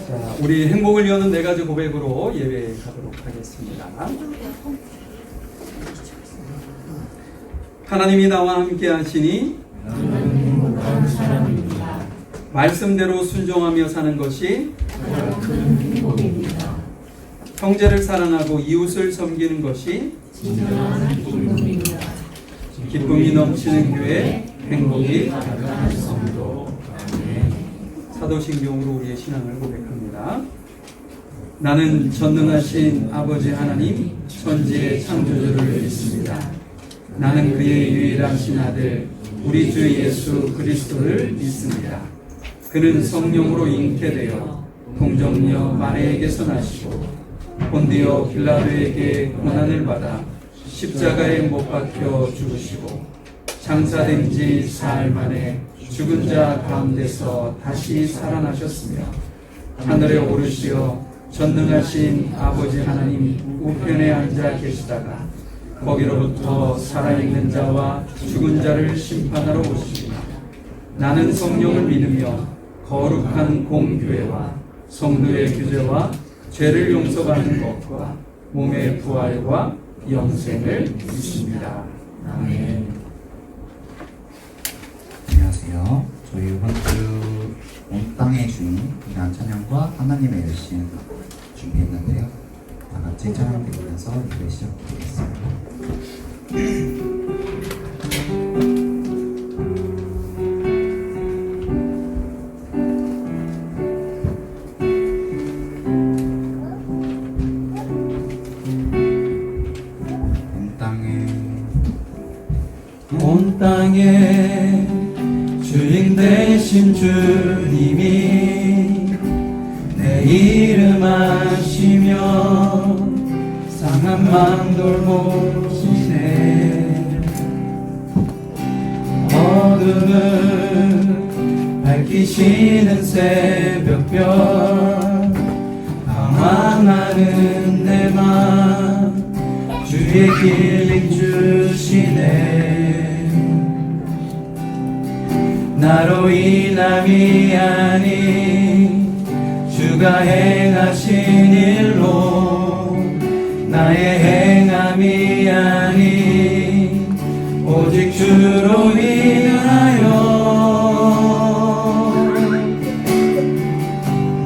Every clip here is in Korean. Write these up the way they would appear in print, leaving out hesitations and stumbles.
자, 우리 행복을 여는 네 가지 고백으로 예배 가도록 하겠습니다. 하나님이 나와 함께 하시니 말씀대로 순종하며 사는 것이 형제를 사랑하고 이웃을 섬기는 것이 기쁨이 넘치는 교회, 행복이 가득한 성도. 사도신경으로 우리의 신앙을 고백합니다. 나는 전능하신 아버지 하나님 천지의 창조주를 믿습니다. 나는 그의 유일하신 아들 우리 주 예수 그리스도를 믿습니다. 그는 성령으로 잉태되어 동정녀 마리아에게서 나시고 본디오 빌라도에게 고난을 받아 십자가에 못 박혀 죽으시고 장사된 지 사흘 만에 죽은 자 가운데서 다시 살아나셨으며 하늘에 오르시어 전능하신 아버지 하나님 우편에 앉아 계시다가 거기로부터 살아있는 자와 죽은 자를 심판하러 오십니다. 나는 성령을 믿으며 거룩한 공교회와 성도의 규제와 죄를 용서받는 것과 몸의 부활과 영생을 믿습니다. 아멘. 안녕하세요. 저희 이번 주 온 땅의 주인이라는 찬양과 하나님의 열심 준비했는데요. 다 같이 찬양 드리면서 예배 시작하겠습니다. 온 땅에 주인 되신 주님이 내 이름 아시며 상한 맘 돌보시네. 어둠을 밝히시는 새벽별 방황하는 내 맘 주의 길 비추시네. 나로 인함이 아닌 주가 행하신 일로 나의 행함이 아닌 오직 주로 인하여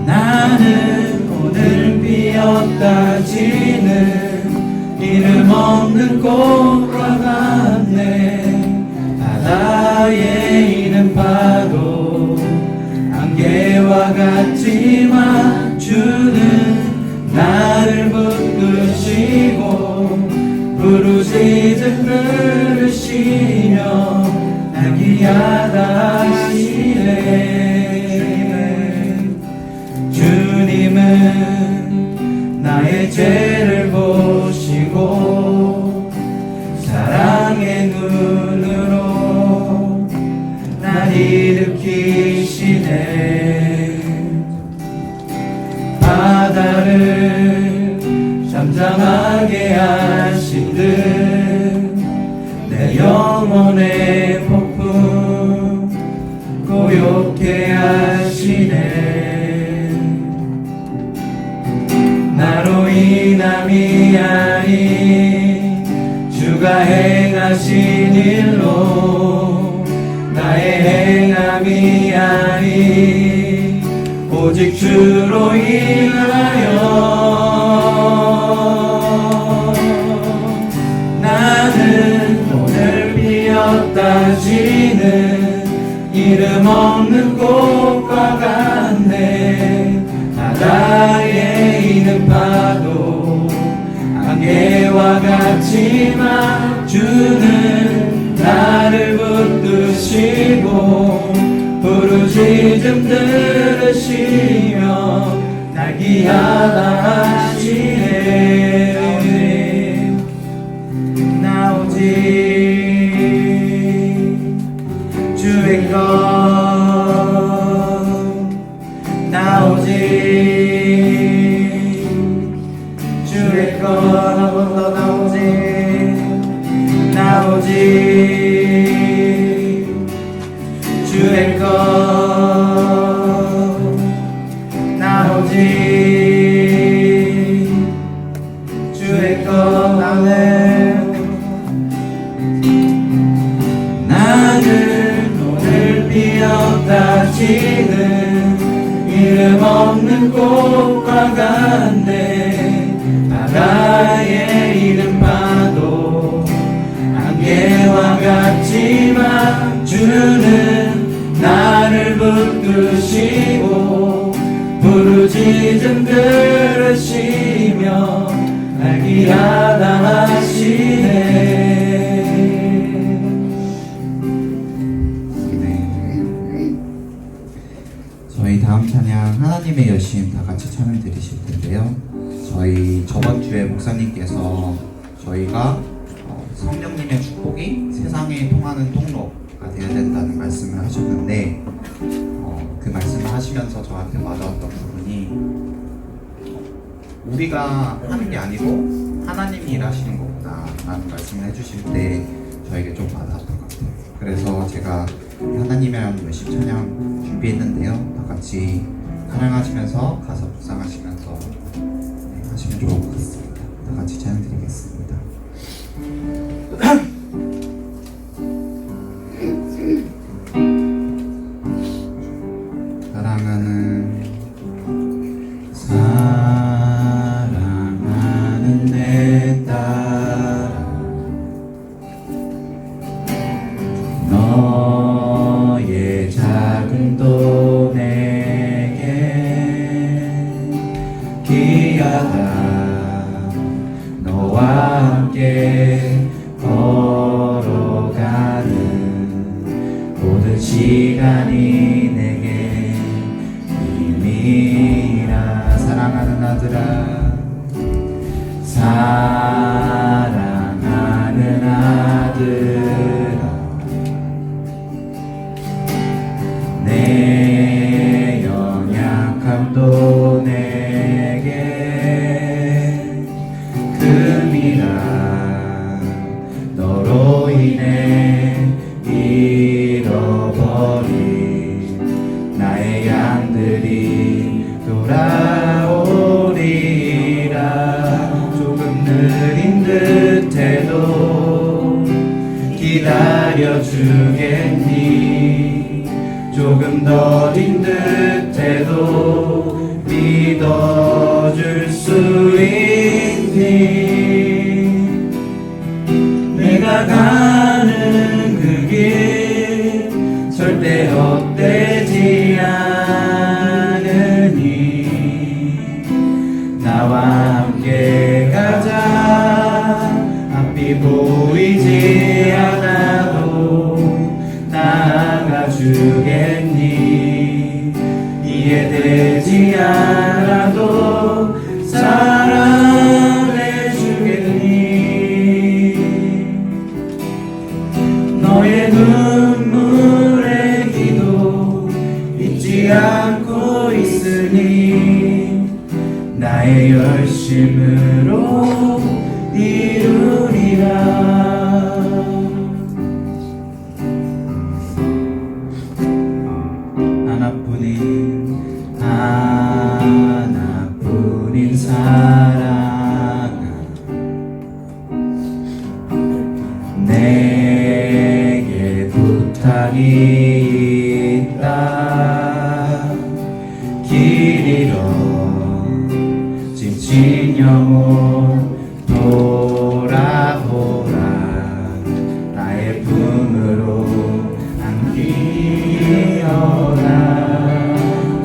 나는 오늘 피었다 지는 이름 없는 꽃과 같네. 바다에 있는 파도 안개와 같지만 주는 나를 붙드시고 부르짖음 들으시며 날 귀하다 하시네. 주님은 나의 죄를 보시고 사랑의 눈으로 날 일으키시네. 바다를 잠잠하게 하신 듯 내 영혼의 폭풍 고요케 하시네. 나로 인함이 아닌 주가 행하신 일로 나의 행함이 아닌 오직 주로 인하여 나는 오늘 피었다 지는 이름 없는 꽃과 같네. 바다에 있는 파도 안개와 같지만 주는 나를 붙드시고 부르짖음 들으시며 날 귀하다 하시네. 나 오직 주의 것 나 오직 주의 것 나 오직 주의 것 나 오직 없는 꽃과 같네. 바다의 이름 봐도 안개와 같지만 주는 나를 붙드시고 부르짖음 들으시며 날 귀하다 하시네. 저희 다음 찬양 하나님의 여신 다 같이 찬양 드리실 텐데요. 저희 저번 주에 목사님께서 저희가 성령님의 축복이 세상에 통하는 통로가 되어야 된다는 말씀을 하셨는데 그 말씀을 하시면서 저한테 와닿았던 부분이 우리가 하는 게 아니고 하나님이 일하시는 거구나 라는 말씀을 해주실 때 저에게 좀 와닿았던 것 같아요. 그래서 제가 하나님의 열심 찬양 준비했는데요. 다 같이 찬양하시면서 가사 묵상하시면서 하시면 좋을 것 같습니다. 다 같이 찬양 드리겠습니다. 사랑하는 내 딸아 너의 작은 도 내게 귀하다. 너와 함께 걸어가는 모든 시간이 내게 힘이라. 사랑하는 아들아 사랑하는 아들아 내 연약함도 내게 금이라. 너로 인해 잃어버린 나의 양들이 돌아오리라. 조금 느린 듯해도 기다려주겠니. 조금 더딘 듯해도 믿어줄 수 있니. 내가 가는 그 길 절대 헛되지 않으니. 나와 함께 가자. 앞이 보이지 않아도 나아가 주겠니. 이해되지 않아도 사랑해 주겠니. 너의 눈물의 기도 잊지 않고 있으니 나의 열심으로 이루리라. 하나뿐인 사랑아 내게 부탁이 있다. 길 잃어 지친 영혼 돌아오라. 나의 품으로 안기어라.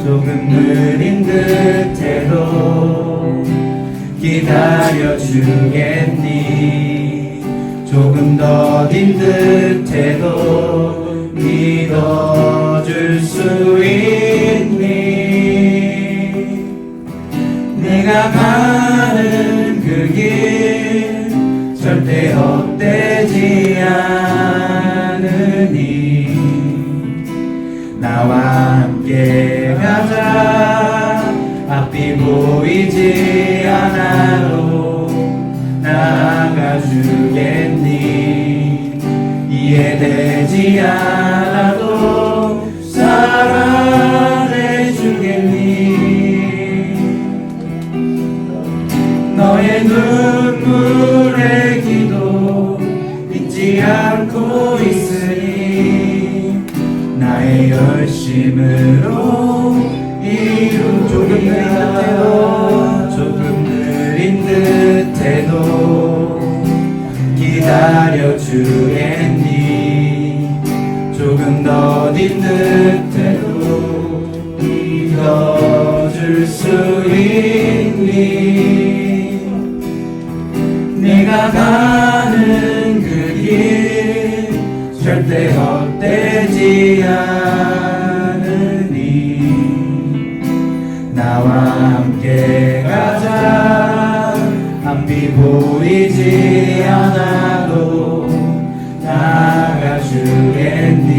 조금 느린 듯해도 기다려주겠니. 조금 더딘 듯해도 믿어줄 수 있니. 내가 가는 그 길 절대 헛되지 않으니. 나와 함께 가자. 앞이 보이지 않아도 나아가 주겠니. 이해되지 않아도 사랑해 주겠니. 너의 눈물의 기도 잊지 않고 있으니 나의 열심으로 이루리라. 조금 느린 듯해도 기다려 주겠니. 조금 더딘 듯해도 믿어줄 수 있니. 내가 가는 그 길 절대 헛되지 않으니. 나와 함께 가자. 앞이 보이지 않아도 나가주겠니.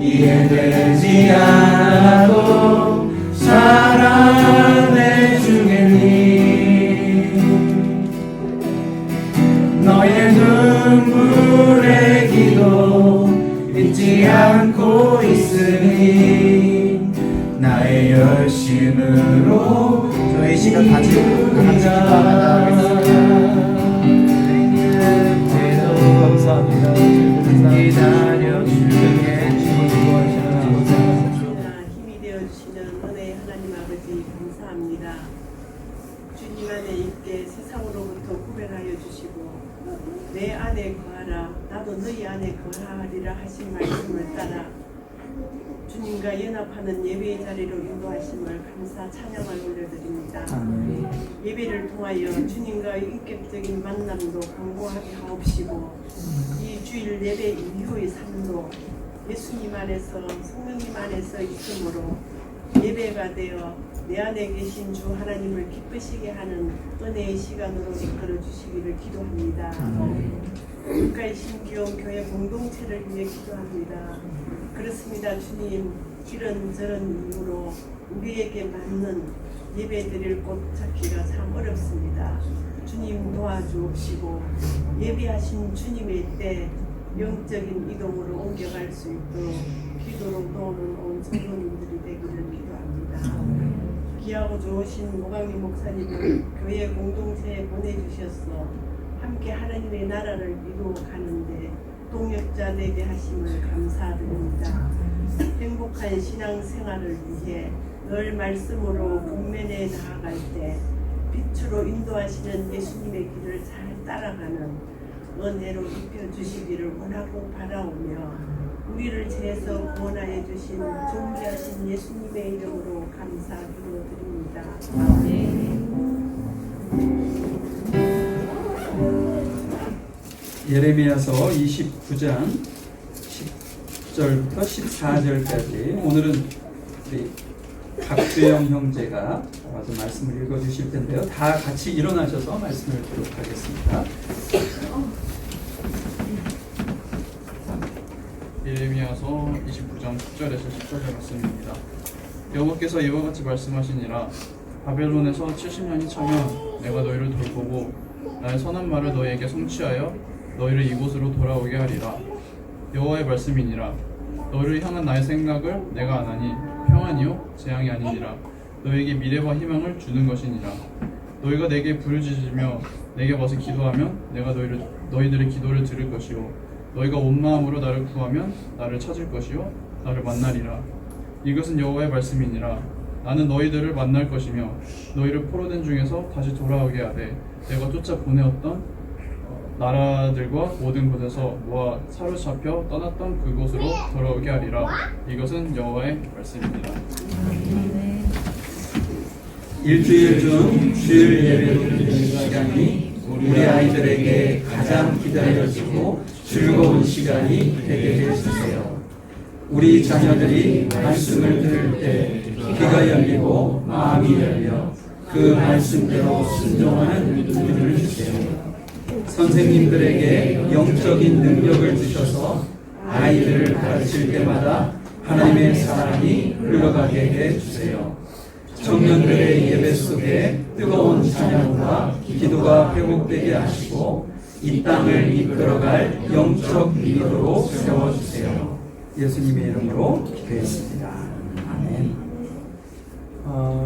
이해되지 않아도 사랑해주겠니. 너의 눈물의 기도 잊지 않고 있으니. 나의 열심으로 저희 시간 같이 감사합니다. 힘이 되어주시는 은혜의 하나님 아버지 감사합니다. 주님 안에 있게 세상으로부터 구별하여 주시고 내 안에 거하라 나도 너희 안에 거하리라 하신 말씀을 따라 주님과 연합하는 예배의 자리로 인도하심을 감사 찬양을 올려드립니다. 예배를 통하여 주님과의 인격적인 만남도 강구하게 하옵시고 이 주일 예배 이후의 삶도 예수님 안에서 성령님 안에서 있으므로 예배가 되어 내 안에 계신 주 하나님을 기쁘시게 하는 은혜의 시간으로 이끌어 주시기를 기도합니다. 국가의 신기용 교회 공동체를 위해 기도합니다. 그렇습니다. 주님, 이런저런 이유로 우리에게 맞는 예배드릴 곳 찾기가 참 어렵습니다. 주님 도와주옵시고 예배하신 주님의 때 영적인 이동으로 옮겨갈 수 있도록 기도로 도우는 온 성도님들이 되기를 기도합니다. 귀하고 좋으신 모강리 목사님을 교회 공동체에 보내주셔서 함께 하나님의 나라를 이루어가는데 동역자 되게 하심을 감사드립니다. 행복한 신앙생활을 위해 늘 말씀으로 국면에 나아갈 때 빛으로 인도하시는 예수님의 길을 잘 따라가는 은혜로 입혀주시기를 원하고 바라오며 우리를 죄에서 구원하여 주신 존귀하신 예수님의 이름으로 감사 기도드립니다. 예레미야서 29장 10절부터 14절까지 오늘은 우리 박주영 형제가 와서 말씀을 읽어주실 텐데요. 다 같이 일어나셔서 말씀을 듣도록 하겠습니다. 예레미야서 29장 10절에서 14절 말씀입니다. 여호와께서 이와 같이 말씀하시니라. 바벨론에서 70년이 차면 내가 너희를 돌보고 나의 선한 말을 너희에게 성취하여 너희를 이곳으로 돌아오게 하리라. 여호와의 말씀이니라. 너희를 향한 나의 생각을 내가 아나니 평안이요 재앙이 아니니라. 너희에게 미래와 희망을 주는 것이니라. 너희가 내게 부르짖으며 내게 와서 기도하면 내가 너희들의 기도를 들을 것이요 너희가 온 마음으로 나를 구하면 나를 찾을 것이요 나를 만나리라. 이것은 여호와의 말씀이니라. 나는 너희들을 만날 것이며 너희를 포로된 중에서 다시 돌아오게 하되 내가 쫓아 보내었던 나라들과 모든 곳에서 모아 사로잡혀 떠났던 그곳으로 돌아오게 하리라. 이것은 여호와의 말씀입니다. 일주일 중 주일 예배로 드리는 시간이 우리 아이들에게 가장 기다려지고 즐거운 시간이 되게 해주세요. 우리 자녀들이 말씀을 들을 때 귀가 열리고 마음이 열려 그 말씀대로 순종하는 눈을 주세요. 선생님들에게 영적인 능력을 주셔서 아이들을 가르칠 때마다 하나님의 사랑이 흘러가게 해주세요. 청년들의 예배 속에 뜨거운 찬양과 기도가 회복되게 하시고 이 땅을 이끌어갈 영적 리더로 세워주세요. 예수님의 이름으로 기도했습니다. 아멘.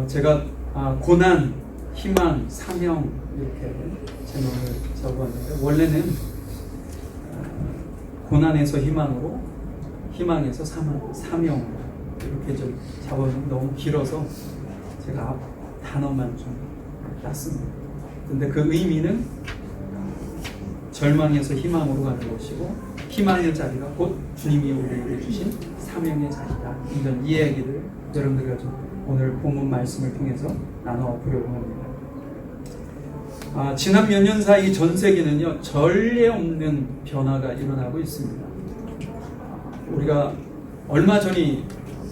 제가 고난, 희망, 사명 이렇게 제목을 적었는데 원래는 고난에서 희망으로, 희망에서 사명 이렇게 이렇게 좀 잡아주면 너무 길어서 제가 앞 단어만 좀 땄습니다. 근데 그 의미는 절망에서 희망으로 가는 것이고 희망의 자리가 곧 주님이 우리에게 주신 사명의 자리다. 이런 이야기를 여러분들과 좀 오늘 본문 말씀을 통해서 나눠보려고 합니다. 지난 몇 년 사이 전 세계는요 전례 없는 변화가 일어나고 있습니다. 우리가 얼마 전이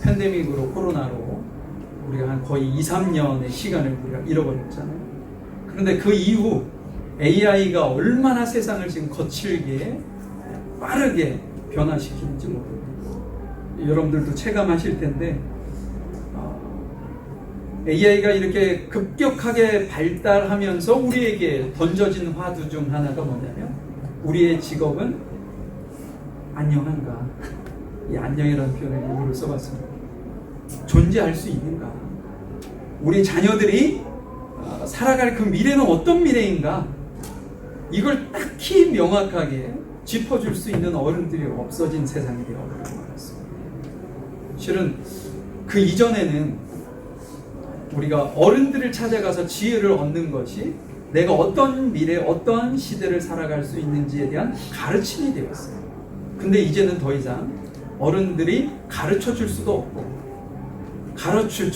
팬데믹으로 코로나로 우리가 한 거의 2-3년의 시간을 우리가 잃어버렸잖아요. 그런데 그 이후 AI가 얼마나 세상을 지금 거칠게 빠르게 변화시키는지 모릅니다. 여러분들도 체감하실 텐데 AI가 이렇게 급격하게 발달하면서 우리에게 던져진 화두 중 하나가 뭐냐면 우리의 직업은 안녕한가? 이 안녕이라는 표현을 일부러 써봤습니다. 존재할 수 있는가? 우리 자녀들이 살아갈 그 미래는 어떤 미래인가? 이걸 딱히 명확하게 짚어줄 수 있는 어른들이 없어진 세상이 되어버린 것 같습니다. 실은 그 이전에는 우리가 어른들을 찾아가서 지혜를 얻는 것이 내가 어떤 미래, 어떤 시대를 살아갈 수 있는지에 대한 가르침이 되었어요. 근데 이제는 더 이상 어른들이 가르쳐 줄 수도 없고 가르쳐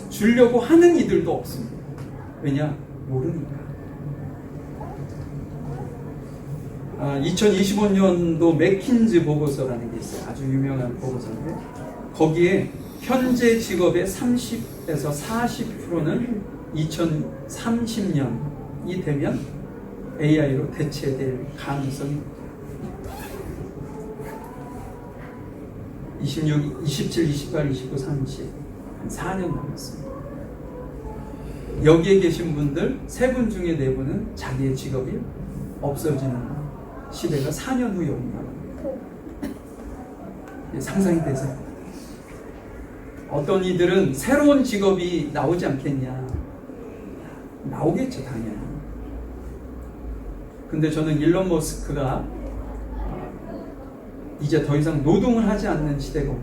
주려고 하는 이들도 없습니다. 왜냐? 모르니까. 2025년도 맥킨지 보고서라는 게 있어요. 아주 유명한 보고서인데 거기에 현재 직업의 30에서 40%는 2030년이 되면 AI로 대체될 가능성이 26, 27, 28, 29, 30 한 4년 남았습니다. 여기에 계신 분들 3분 중에 4분은 자기의 직업이 없어지는 시대가 4년 후에 온다고 합니다. 상상이 되세요? 어떤 이들은 새로운 직업이 나오지 않겠냐? 나오겠죠, 당연히. 근데 저는 일론 머스크가 이제 더 이상 노동을 하지 않는 시대가 올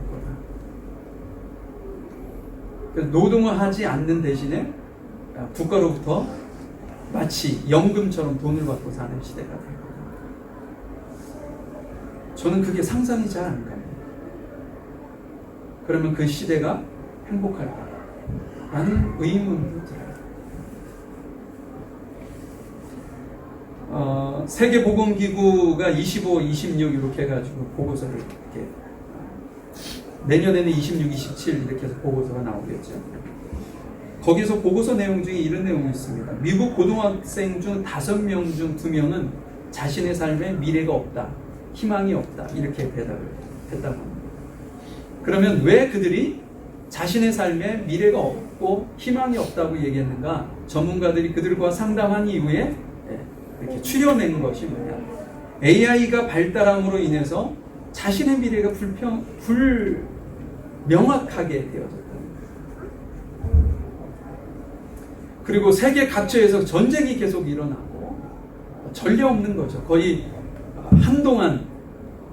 거다. 노동을 하지 않는 대신에 국가로부터 마치 연금처럼 돈을 받고 사는 시대가 될 거다. 저는 그게 상상이 잘 안 가요. 그러면 그 시대가 행복할까? 라는 의문도 들어요. 세계보건기구가 25, 26 이렇게 해가지고 보고서를 이렇게 내년에는 26, 27 이렇게 해서 보고서가 나오겠죠. 거기서 보고서 내용 중에 이런 내용이 있습니다. 미국 고등학생 중 5명 중 2명은 자신의 삶에 미래가 없다, 희망이 없다 이렇게 대답을 했다고 합니다. 그러면 왜 그들이 자신의 삶에 미래가 없고 희망이 없다고 얘기했는가? 전문가들이 그들과 상담한 이후에 이렇게 추려낸 것이 뭐냐? AI가 발달함으로 인해서 자신의 미래가 불명확하게 되어졌다. 그리고 세계 각처에서 전쟁이 계속 일어나고 전례 없는 거죠. 거의 한동안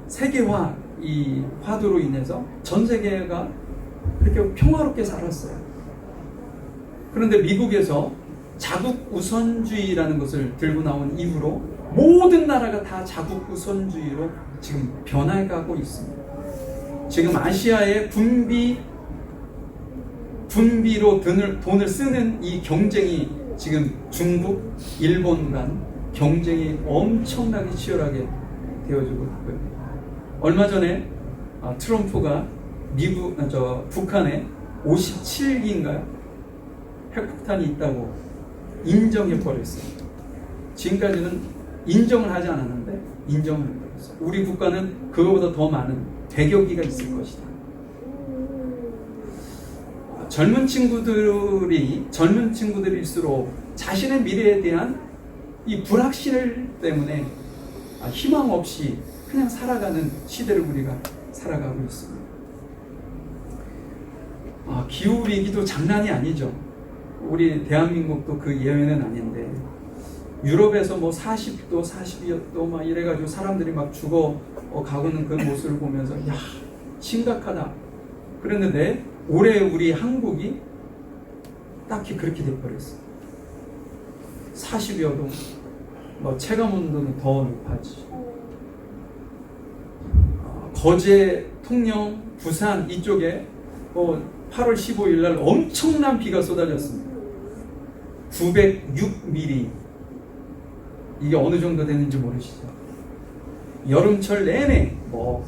세계화 이 화두로 인해서 전 세계가 그렇게 평화롭게 살았어요. 그런데 미국에서 자국 우선주의라는 것을 들고 나온 이후로 모든 나라가 다 자국 우선주의로 지금 변해가고 있습니다. 지금 아시아의 분비로 돈을 쓰는 이 경쟁이 지금 중국, 일본 간 경쟁이 엄청나게 치열하게 되어지고 있고요. 얼마 전에 트럼프가 북한에 57기인가요? 핵폭탄이 있다고 인정해 버렸어요. 지금까지는 인정을 하지 않았는데 인정을 해버렸어요. 우리 국가는 그거보다 더 많은 100여 기가 있을 것이다. 젊은 친구들일수록 자신의 미래에 대한 이 불확실 때문에 희망 없이 그냥 살아가는 시대를 우리가 살아가고 있습니다. 기후위기도 장난이 아니죠. 우리 대한민국도 그 예외는 아닌데 유럽에서 뭐 40도, 42도 막 이래가지고 사람들이 막 죽어 가고는 그 모습을 보면서 야 심각하다. 그랬는데 올해 우리 한국이 딱히 그렇게 돼버렸어요. 40여도, 뭐 체감온도는 더 높아지죠. 거제, 통영, 부산 이쪽에 8월 15일 날 엄청난 비가 쏟아졌습니다. 906mm. 이게 어느 정도 되는지 모르시죠? 여름철 내내 뭐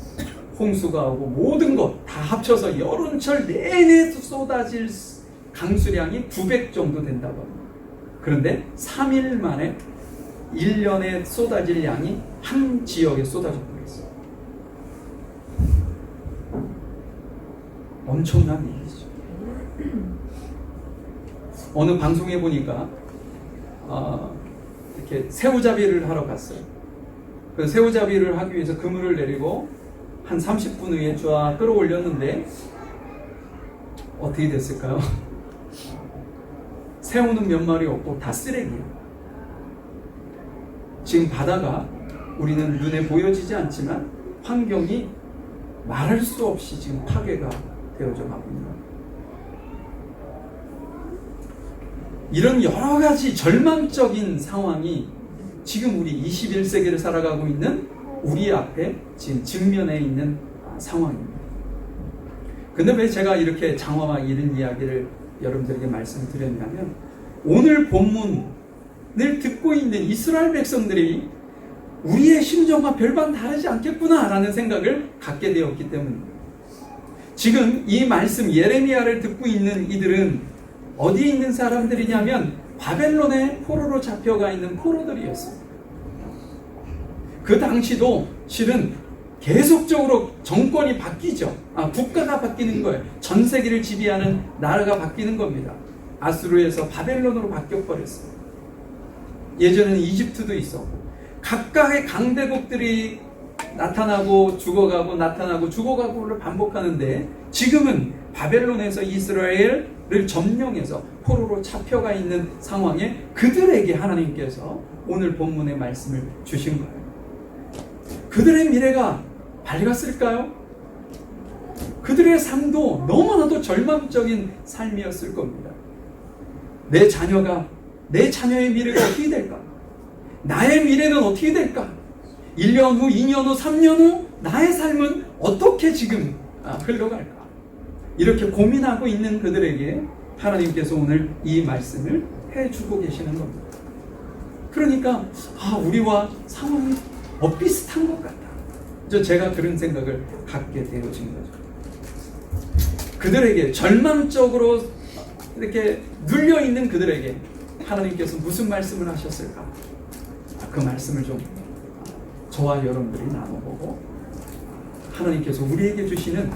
홍수가 오고 모든 것 다 합쳐서 여름철 내내 쏟아질 강수량이 900 정도 된다고 합니다. 그런데 3일 만에 1년에 쏟아질 양이 한 지역에 쏟아져 버렸어요. 엄청난 일이죠. 어느 방송에 보니까 이렇게 새우잡이를 하러 갔어요. 그 새우잡이를 하기 위해서 그물을 내리고 한 30분 후에 쫙 끌어올렸는데 어떻게 됐을까요? 새우는 몇 마리 없고 다 쓰레기예요. 지금 바다가 우리는 눈에 보여지지 않지만 환경이 말할 수 없이 지금 파괴가 되어져 가고 있는 겁니다. 이런 여러 가지 절망적인 상황이 지금 우리 21세기를 살아가고 있는 우리 앞에 지금 직면해 있는 상황입니다. 근데 왜 제가 이렇게 장화와 이런 이야기를 여러분들에게 말씀을 드렸냐면 오늘 본문을 듣고 있는 이스라엘 백성들이 우리의 심정과 별반 다르지 않겠구나라는 생각을 갖게 되었기 때문입니다. 지금 이 말씀 예레미야를 듣고 있는 이들은 어디에 있는 사람들이냐면 바벨론의 포로로 잡혀가 있는 포로들이었습니다. 그 당시도 실은 계속적으로 정권이 바뀌죠. 국가가 바뀌는 거예요. 전 세계를 지배하는 나라가 바뀌는 겁니다. 아수르에서 바벨론으로 바뀌어버렸어요. 예전에는 이집트도 있었고 각각의 강대국들이 나타나고 죽어가고 나타나고 죽어가고를 반복하는데 지금은 바벨론에서 이스라엘을 점령해서 포로로 잡혀가 있는 상황에 그들에게 하나님께서 오늘 본문의 말씀을 주신 거예요. 그들의 미래가 밝았을까요? 그들의 삶도 너무나도 절망적인 삶이었을 겁니다. 내 자녀의 미래가 어떻게 될까? 나의 미래는 어떻게 될까? 1년 후, 2년 후, 3년 후 나의 삶은 어떻게 지금 흘러갈까? 이렇게 고민하고 있는 그들에게 하나님께서 오늘 이 말씀을 해주고 계시는 겁니다. 그러니까 우리와 상황이 비슷한 것 같다. 제가 그런 생각을 갖게 되어진 거죠. 그들에게 절망적으로 이렇게 눌려있는 그들에게 하나님께서 무슨 말씀을 하셨을까? 그 말씀을 좀 저와 여러분들이 나눠보고 하나님께서 우리에게 주시는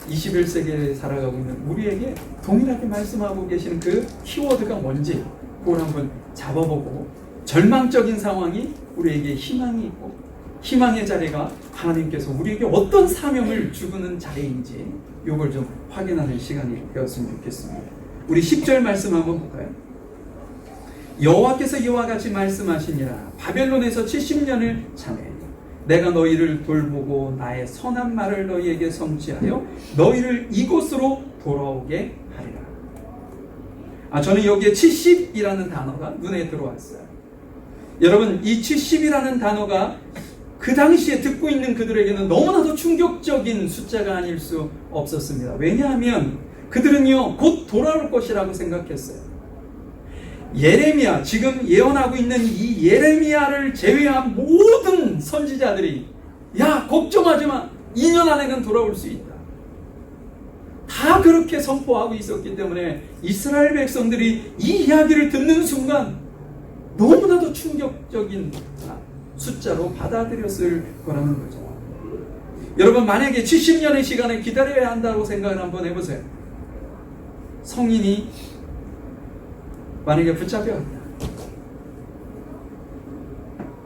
21세기에 살아가고 있는 우리에게 동일하게 말씀하고 계시는 그 키워드가 뭔지 그걸 한번 잡아보고 절망적인 상황이 우리에게 희망이 있고 희망의 자리가 하나님께서 우리에게 어떤 사명을 주는 자리인지 이걸 좀 확인하는 시간이 되었으면 좋겠습니다. 우리 10절 말씀 한번 볼까요? 여호와께서 이와 같이 말씀하시니라 바벨론에서 70년을 참해 내가 너희를 돌보고 나의 선한 말을 너희에게 성취하여 너희를 이곳으로 돌아오게 하리라. 저는 여기에 70이라는 단어가 눈에 들어왔어요. 여러분 이 70이라는 단어가 그 당시에 듣고 있는 그들에게는 너무나도 충격적인 숫자가 아닐 수 없었습니다. 왜냐하면 그들은요 곧 돌아올 것이라고 생각했어요. 예레미야, 지금 예언하고 있는 이 예레미야를 제외한 모든 선지자들이 야 걱정하지 마, 2년 안에는 돌아올 수 있다. 다 그렇게 선포하고 있었기 때문에 이스라엘 백성들이 이 이야기를 듣는 순간 너무나도 충격적인 숫자로 받아들였을 거라는 거죠. 여러분 만약에 70년의 시간을 기다려야 한다고 생각을 한번 해보세요. 성인이 만약에 붙잡혀갔다.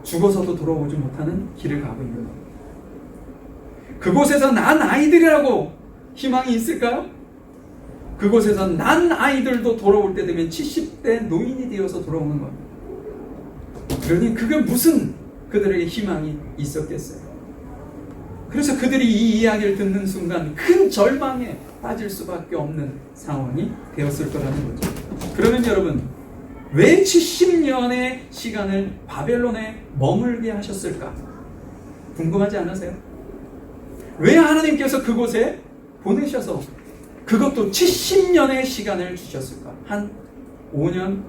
죽어서도 돌아오지 못하는 길을 가고 있는 겁니다. 그곳에서 난 아이들이라고 희망이 있을까요? 그곳에서 난 아이들도 돌아올 때 되면 70대 노인이 되어서 돌아오는 겁니다. 그러니 그게 무슨 그들에게 희망이 있었겠어요? 그래서 그들이 이 이야기를 듣는 순간 큰 절망에 빠질 수밖에 없는 상황이 되었을 거라는 거죠. 그러면 여러분, 왜 70년의 시간을 바벨론에 머물게 하셨을까? 궁금하지 않으세요? 왜 하나님께서 그곳에 보내셔서 그것도 70년의 시간을 주셨을까? 한 5년?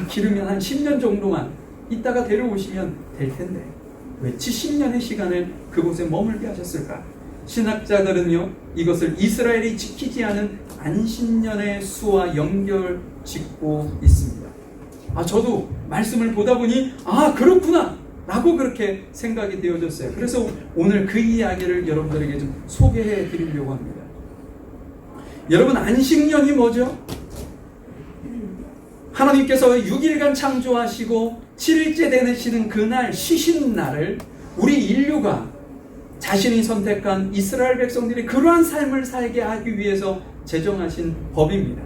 길으면 한 10년 정도만 있다가 데려오시면 될 텐데 왜 70년의 시간을 그곳에 머물게 하셨을까? 신학자들은요, 이것을 이스라엘이 지키지 않은 안식년의 수와 연결 짓고 있습니다. 저도 말씀을 보다 보니 그렇구나 라고 그렇게 생각이 되어졌어요. 그래서 오늘 그 이야기를 여러분들에게 좀 소개해 드리려고 합니다. 여러분, 안식년이 뭐죠? 하나님께서 6일간 창조하시고 7일째 되시는 그날 쉬시는 날을 우리 인류가 자신이 선택한 이스라엘 백성들이 그러한 삶을 살게 하기 위해서 제정하신 법입니다.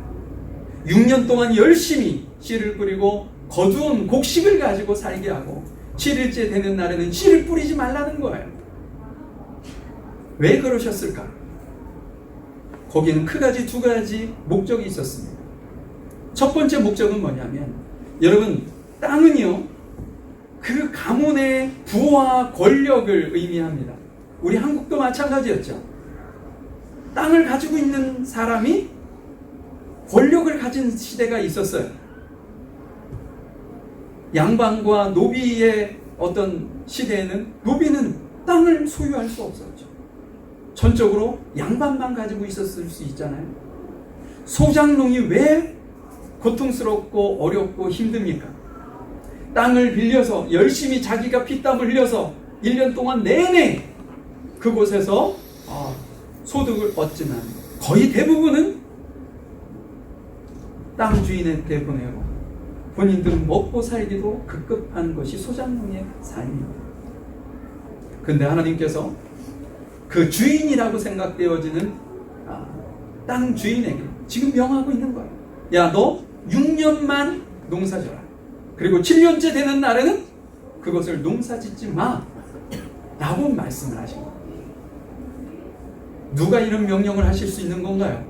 6년 동안 열심히 씨를 뿌리고 거두은 곡식을 가지고 살게 하고 7일째 되는 날에는 씨를 뿌리지 말라는 거예요. 왜 그러셨을까? 거기는 크가지 두 가지 목적이 있었습니다. 첫 번째 목적은 뭐냐면, 여러분, 땅은요, 그 가문의 부와 권력을 의미합니다. 우리 한국도 마찬가지였죠. 땅을 가지고 있는 사람이 권력을 가진 시대가 있었어요. 양반과 노비의 어떤 시대에는 노비는 땅을 소유할 수 없었죠. 전적으로 양반만 가지고 있었을 수 있잖아요. 소작농이 왜 고통스럽고 어렵고 힘듭니까? 땅을 빌려서 열심히 자기가 피땀을 흘려서 1년 동안 내내 그곳에서 소득을 얻지만 거의 대부분은 땅 주인한테 보내고 본인들은 먹고 살기도 급급한 것이 소작농의 삶입니다. 근데 하나님께서 그 주인이라고 생각되어지는 땅 주인에게 지금 명하고 있는 거예요. 야, 너 6년만 농사져라. 그리고 7년째 되는 날에는 그것을 농사짓지 마 라고 말씀을 하신 거예요. 누가 이런 명령을 하실 수 있는 건가요?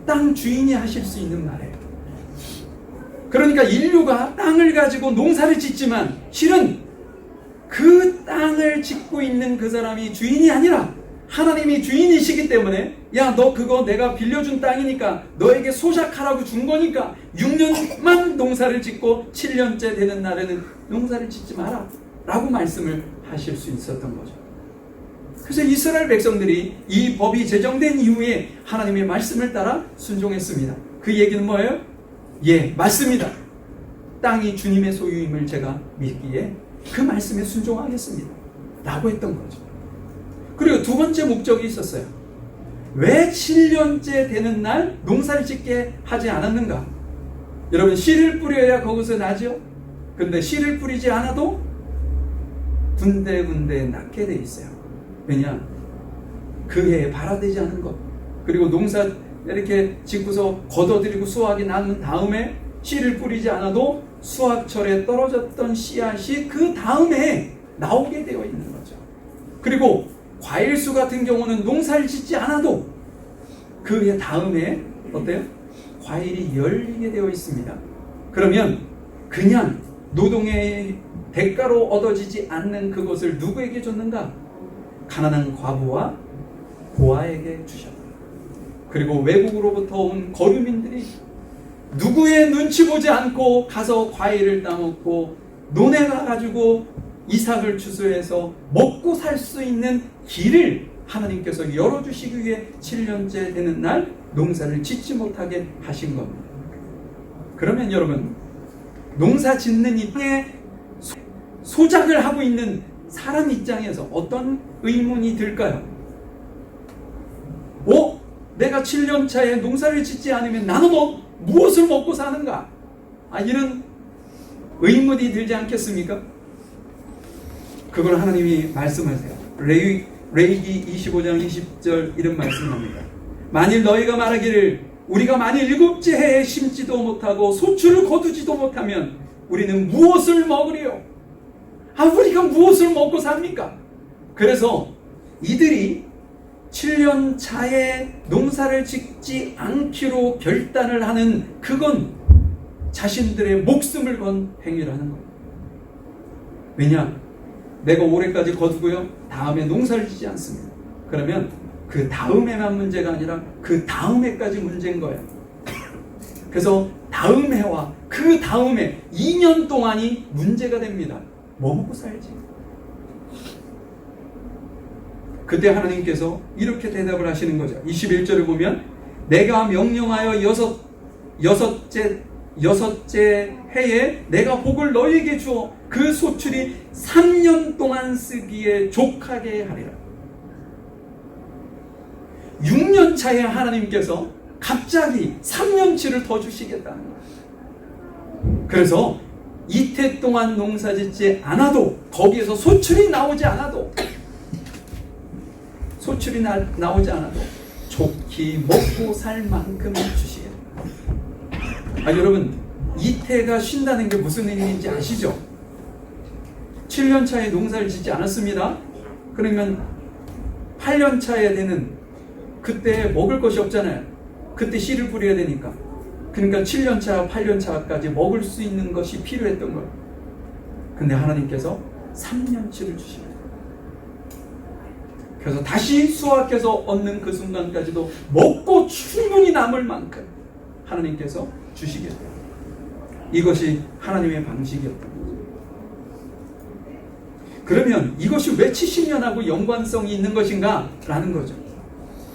땅 주인이 하실 수 있는 말이에요. 그러니까 인류가 땅을 가지고 농사를 짓지만 실은 그 땅을 짓고 있는 그 사람이 주인이 아니라 하나님이 주인이시기 때문에, 야, 너 그거 내가 빌려준 땅이니까 너에게 소작하라고 준 거니까 6년만 농사를 짓고 7년째 되는 날에는 농사를 짓지 마라 라고 말씀을 하실 수 있었던 거죠. 그래서 이스라엘 백성들이 이 법이 제정된 이후에 하나님의 말씀을 따라 순종했습니다. 그 얘기는 뭐예요? 예, 맞습니다. 땅이 주님의 소유임을 제가 믿기에 그 말씀에 순종하겠습니다 라고 했던 거죠. 그리고 두 번째 목적이 있었어요. 왜 7년째 되는 날 농사를 짓게 하지 않았는가? 여러분, 씨를 뿌려야 거기서 나죠? 근데 씨를 뿌리지 않아도 군데군데 낳게 돼 있어요. 왜냐? 그 해에 발화되지 않은 것. 그리고 농사 이렇게 짓고서 걷어들이고 수확이 난 다음에 씨를 뿌리지 않아도 수확철에 떨어졌던 씨앗이 그 다음에 나오게 되어 있는 거죠. 그리고 과일수 같은 경우는 농사를 짓지 않아도 그 해 다음에 어때요? 과일이 열리게 되어 있습니다. 그러면 그냥 노동의 대가로 얻어지지 않는 그것을 누구에게 줬는가? 가난한 과부와 고아에게 주셨다. 그리고 외국으로부터 온 거류민들이 누구의 눈치 보지 않고 가서 과일을 따먹고 논에 가가지고 이삭을 추수해서 먹고 살 수 있는 길을 하나님께서 열어주시기 위해 7년째 되는 날 농사를 짓지 못하게 하신 겁니다. 그러면 여러분, 농사 짓는 입장에 소작을 하고 있는 사람 입장에서 어떤 의문이 들까요? 내가 7년 차에 농사를 짓지 않으면 나는 무엇을 먹고 사는가? 이런 의문이 들지 않겠습니까? 그걸 하나님이 말씀하세요. 레위기 25장 20절 이런 말씀을 합니다. 만일 너희가 말하기를 우리가 만일 7째 해에 심지도 못하고 소출을 거두지도 못하면 우리는 무엇을 먹으리요? 우리가 무엇을 먹고 삽니까? 그래서 이들이 7년 차에 농사를 짓지 않기로 결단을 하는 그건 자신들의 목숨을 건 행위라는 거예요. 왜냐? 내가 올해까지 거두고요, 다음에 농사를 짓지 않습니다. 그러면 그 다음에만 문제가 아니라 그 다음에까지 문제인 거예요. 그래서 다음 해와 그 다음에 2년 동안이 문제가 됩니다. 뭐 먹고 살지? 그때 하나님께서 이렇게 대답을 하시는 거죠. 21절을 보면 내가 명령하여 여섯째 해에 내가 복을 너희에게 주어 그 소출이 3년 동안 쓰기에 족하게 하리라. 6년 차에 하나님께서 갑자기 3년치를 더 주시겠다는 거예요. 그래서 이태 동안 농사짓지 않아도, 거기에서 소출이 나오지 않아도 좋게 먹고 살 만큼 주시겠다. 여러분, 이태가 쉰다는 게 무슨 의미인지 아시죠? 7년 차에 농사를 짓지 않았습니다. 그러면 8년 차에 되는 그때 먹을 것이 없잖아요. 그때 씨를 뿌려야 되니까. 그러니까 7년 차, 8년 차까지 먹을 수 있는 것이 필요했던 거예요. 근데 하나님께서 3년치를 주십니다. 그래서 다시 수확해서 얻는 그 순간까지도 먹고 충분히 남을 만큼 하나님께서 주시겠다. 이것이 하나님의 방식이었던 거죠. 그러면 이것이 왜 70년하고 연관성이 있는 것인가? 라는 거죠.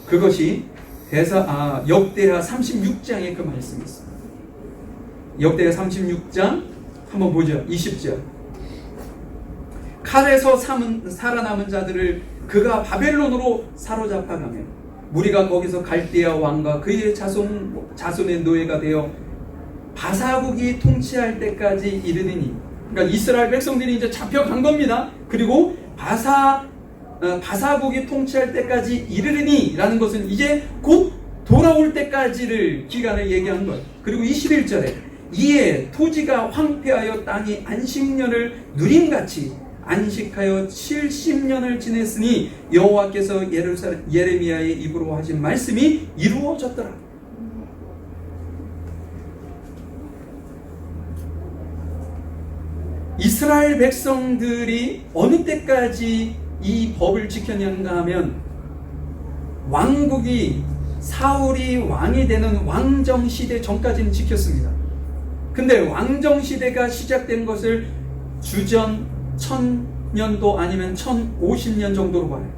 그것이 역대하 36장에 그 말씀이 있습니다. 역대하 36장 한번 보죠. 20절. 칼에서 살아남은 자들을 그가 바벨론으로 사로잡아가며 무리가 거기서 갈대아 왕과 그의 자손의 노예가 되어 바사국이 통치할 때까지 이르느니, 그러니까 이스라엘 백성들이 이제 잡혀간 겁니다. 그리고 바사국이 통치할 때까지 이르르니 라는 것은 이제 곧 돌아올 때까지를 기간을 얘기한 거예요. 그리고 21절에 이에 토지가 황폐하여 땅이 안식년을 누림같이 안식하여 70년을 지냈으니 여호와께서 예레미야의 입으로 하신 말씀이 이루어졌더라. 이스라엘 백성들이 어느 때까지 이 법을 지켰는가 하면 왕국이 사울이 왕이 되는 왕정시대 전까지는 지켰습니다. 근데 왕정시대가 시작된 것을 주전 1000년도 아니면 1050년 정도로 봐요.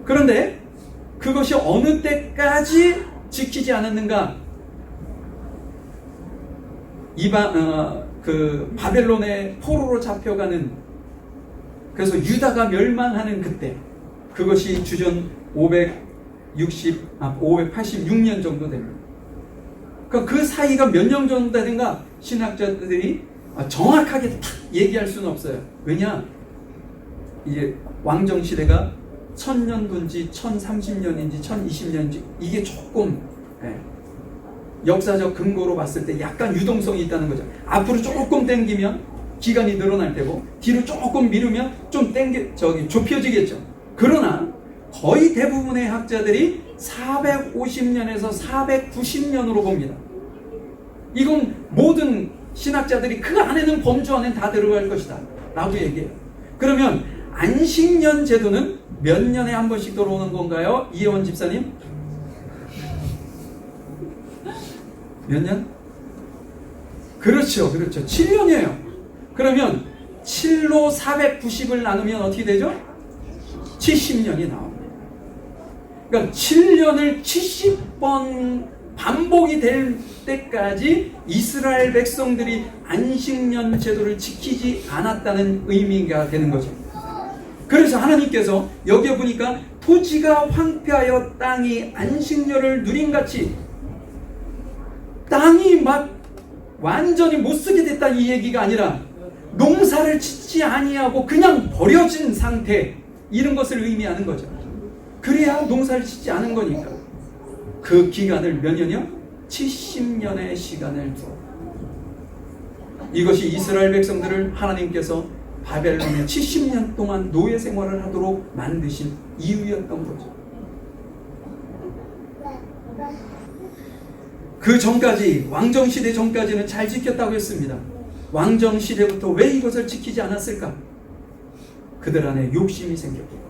그런데 그것이 어느 때까지 지키지 않았는가? 바벨론의 포로로 잡혀가는, 그래서 유다가 멸망하는 그때, 그것이 주전 586년 정도 됩니다. 그러니까 그 사이가 몇 년 정도 되는가? 신학자들이 정확하게 딱 얘기할 수는 없어요. 왜냐? 이게 왕정시대가 1000년도인지 1030년인지 1020년인지 이게 조금 역사적 근거로 봤을 때 약간 유동성이 있다는 거죠. 앞으로 조금 당기면 기간이 늘어날 때고, 뒤로 조금 미루면 좀 좁혀지겠죠. 그러나 거의 대부분의 학자들이 450년에서 490년으로 봅니다. 이건 모든 신학자들이 그 안에는 범주 안에 다 들어갈 것이다 라고 얘기해요. 그러면 안식년 제도는 몇 년에 한 번씩 들어오는 건가요? 이혜원 집사님? 몇 년? 그렇죠. 7년이에요. 그러면 7로 490을 나누면 어떻게 되죠? 70년이 나옵니다. 그러니까 7년을 70번 반복이 될 때까지 이스라엘 백성들이 안식년 제도를 지키지 않았다는 의미가 되는 거죠. 그래서 하나님께서 여기에 보니까 토지가 황폐하여 땅이 안식년을 누림같이, 땅이 막 완전히 못쓰게 됐다 이 얘기가 아니라 농사를 짓지 아니하고 그냥 버려진 상태, 이런 것을 의미하는 거죠. 그래야 농사를 짓지 않은 거니까. 그 기간을 몇 년이요? 70년의 시간을 두어. 이것이 이스라엘 백성들을 하나님께서 바벨론에 70년 동안 노예 생활을 하도록 만드신 이유였던 거죠. 그 전까지, 왕정시대 전까지는 잘 지켰다고 했습니다. 왕정시대부터 왜 이것을 지키지 않았을까? 그들 안에 욕심이 생겼기 때문에,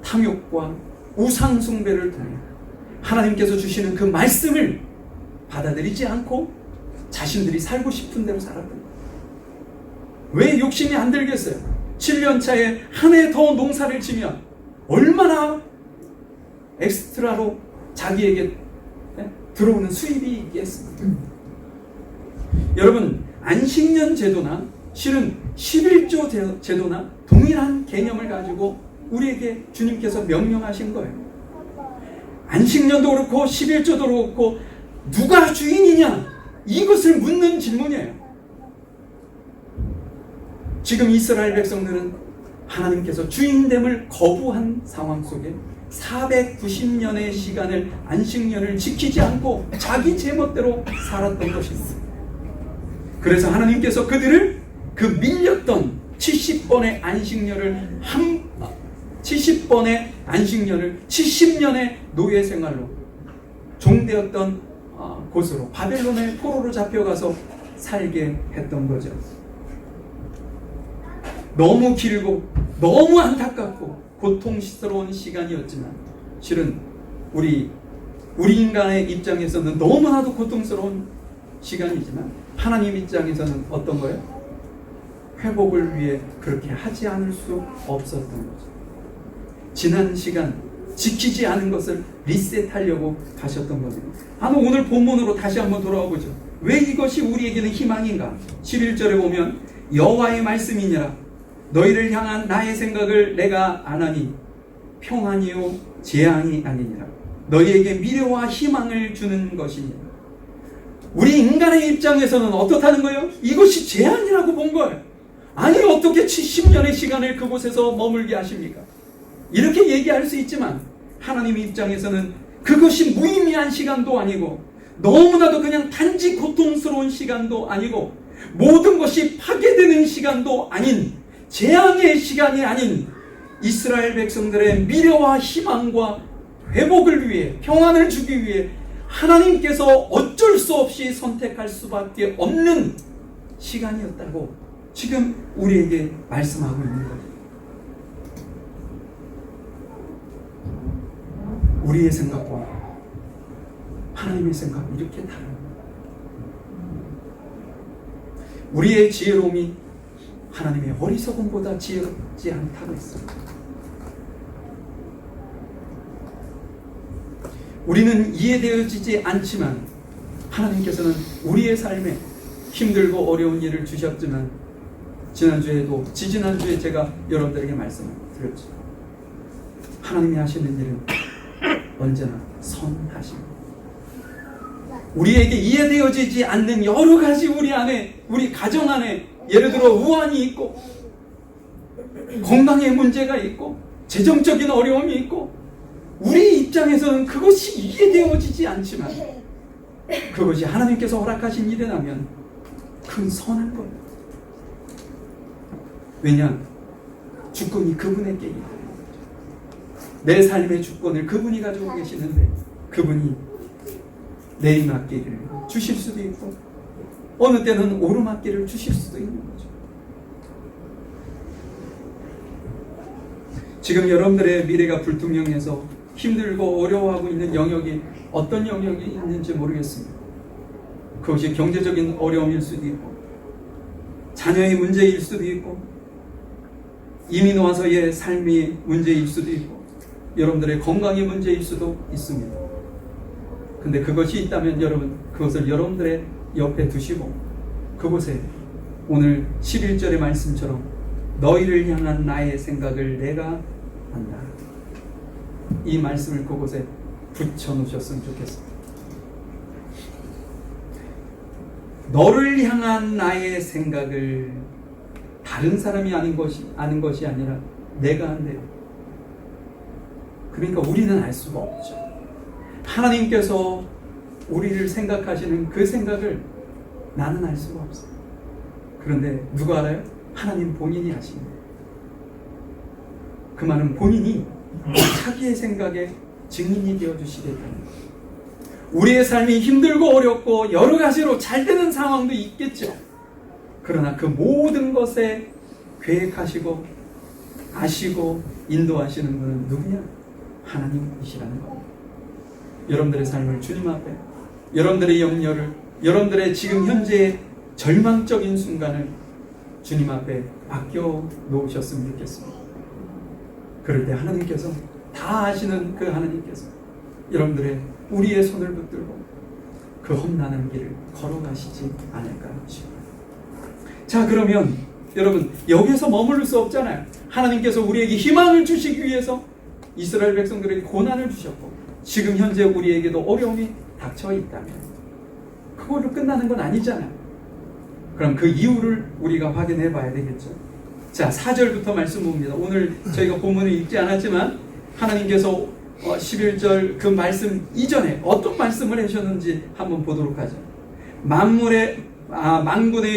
탐욕과 우상숭배를 통해 하나님께서 주시는 그 말씀을 받아들이지 않고 자신들이 살고 싶은 대로 살았던 거예요. 왜 욕심이 안 들겠어요? 7년 차에 한 해 더 농사를 지면 얼마나 엑스트라로 자기에게 들어오는 수입이 있겠습니까? 여러분, 안식년 제도나 실은 11조 제도나 동일한 개념을 가지고 우리에게 주님께서 명령하신 거예요. 안식년도 그렇고 11조도 그렇고 누가 주인이냐? 이것을 묻는 질문이에요. 지금 이스라엘 백성들은 하나님께서 주인됨을 거부한 상황 속에 490년의 시간을 안식년을 지키지 않고 자기 제멋대로 살았던 것입니다. 그래서 하나님께서 그들을 그 밀렸던 70번의 안식년을 70년의 노예 생활로 종되었던 곳으로 바벨론의 포로로 잡혀가서 살게 했던 거죠. 너무 길고 너무 안타깝고 고통스러운 시간이었지만 실은 우리 인간의 입장에서는 너무나도 고통스러운 시간이지만 하나님 입장에서는 어떤 거예요? 회복을 위해 그렇게 하지 않을 수 없었던 거죠. 지난 시간 지키지 않은 것을 리셋하려고 가셨던 겁니다. 오늘 본문으로 다시 한번 돌아와 보죠. 왜 이것이 우리에게는 희망인가? 11절에 보면 여호와의 말씀이니라. 너희를 향한 나의 생각을 내가 아나니 평안이요 재앙이 아니니라. 너희에게 미래와 희망을 주는 것이니라. 우리 인간의 입장에서는 어떻다는 거예요? 이것이 재앙이라고 본 거예요. 아니 어떻게 70년의 시간을 그곳에서 머물게 하십니까? 이렇게 얘기할 수 있지만 하나님 입장에서는 그것이 무의미한 시간도 아니고 너무나도 그냥 단지 고통스러운 시간도 아니고 모든 것이 파괴되는 시간도 아닌 재앙의 시간이 아닌 이스라엘 백성들의 미래와 희망과 회복을 위해 평안을 주기 위해 하나님께서 어쩔 수 없이 선택할 수밖에 없는 시간이었다고 지금 우리에게 말씀하고 있는 거예요. 우리의 생각과 하나님의 생각이 이렇게 다릅니다. 우리의 지혜로움이 하나님의 어리석음보다 지혜롭지 않다고 했습니다. 우리는 이해되어지지 않지만 하나님께서는 우리의 삶에 힘들고 어려운 일을 주셨지만 지난주에도 지지난주에 제가 여러분들에게 말씀을 드렸죠. 하나님이 하시는 일은 언제나 선하십니다. 우리에게 이해되어지지 않는 여러 가지 우리 안에, 우리 가정 안에 예를 들어 우환이 있고 건강에 문제가 있고 재정적인 어려움이 있고 우리 입장에서는 그것이 이해되어지지 않지만 그것이 하나님께서 허락하신 일이라면 큰 선한 거예요. 왜냐? 주권이 그분에게 있다. 내 삶의 주권을 그분이 가지고 계시는데 그분이 내리막길을 주실 수도 있고 어느 때는 오르막길을 주실 수도 있는 거죠. 지금 여러분들의 미래가 불투명해서 힘들고 어려워하고 있는 영역이 어떤 영역이 있는지 모르겠습니다. 그것이 경제적인 어려움일 수도 있고 자녀의 문제일 수도 있고 이민 와서의 삶이 문제일 수도 있고 여러분들의 건강의 문제일 수도 있습니다. 근데 그것이 있다면 여러분 그것을 여러분들의 옆에 두시고 그곳에 오늘 11절의 말씀처럼 너희를 향한 나의 생각을 내가 안다. 이 말씀을 그곳에 붙여놓으셨으면 좋겠습니다. 너를 향한 나의 생각을 다른 사람이 아는 것이 아니라 내가 한대요. 그러니까 우리는 알 수가 없죠. 하나님께서 우리를 생각하시는 그 생각을 나는 알 수가 없어요. 그런데 누가 알아요? 하나님 본인이 하십니다. 그 말은 본인이 자기의 생각에 증인이 되어주시겠다는 우리의 삶이 힘들고 어렵고 여러 가지로 잘 되는 상황도 있겠죠. 그러나 그 모든 것에 계획하시고 아시고 인도하시는 분은 누구냐? 하나님이시라는 겁니다. 여러분들의 삶을 주님 앞에, 여러분들의 염려를, 여러분들의 지금 현재의 절망적인 순간을 주님 앞에 맡겨 놓으셨으면 좋겠습니다. 그럴 때 하나님께서, 다 아시는 그 하나님께서 여러분들의 우리의 손을 붙들고 그 험난한 길을 걸어가시지 않을까 싶어요. 자, 그러면 여러분 여기서 머무를 수 없잖아요. 하나님께서 우리에게 희망을 주시기 위해서 이스라엘 백성들에게 고난을 주셨고 지금 현재 우리에게도 어려움이 닥쳐 있다면 그걸로 끝나는 건 아니잖아요. 그럼 그 이유를 우리가 확인해 봐야 되겠죠. 자, 4절부터 말씀 봅니다. 오늘 저희가 본문을 읽지 않았지만 하나님께서 11절 그 말씀 이전에 어떤 말씀을 하셨는지 한번 보도록 하죠. 만군의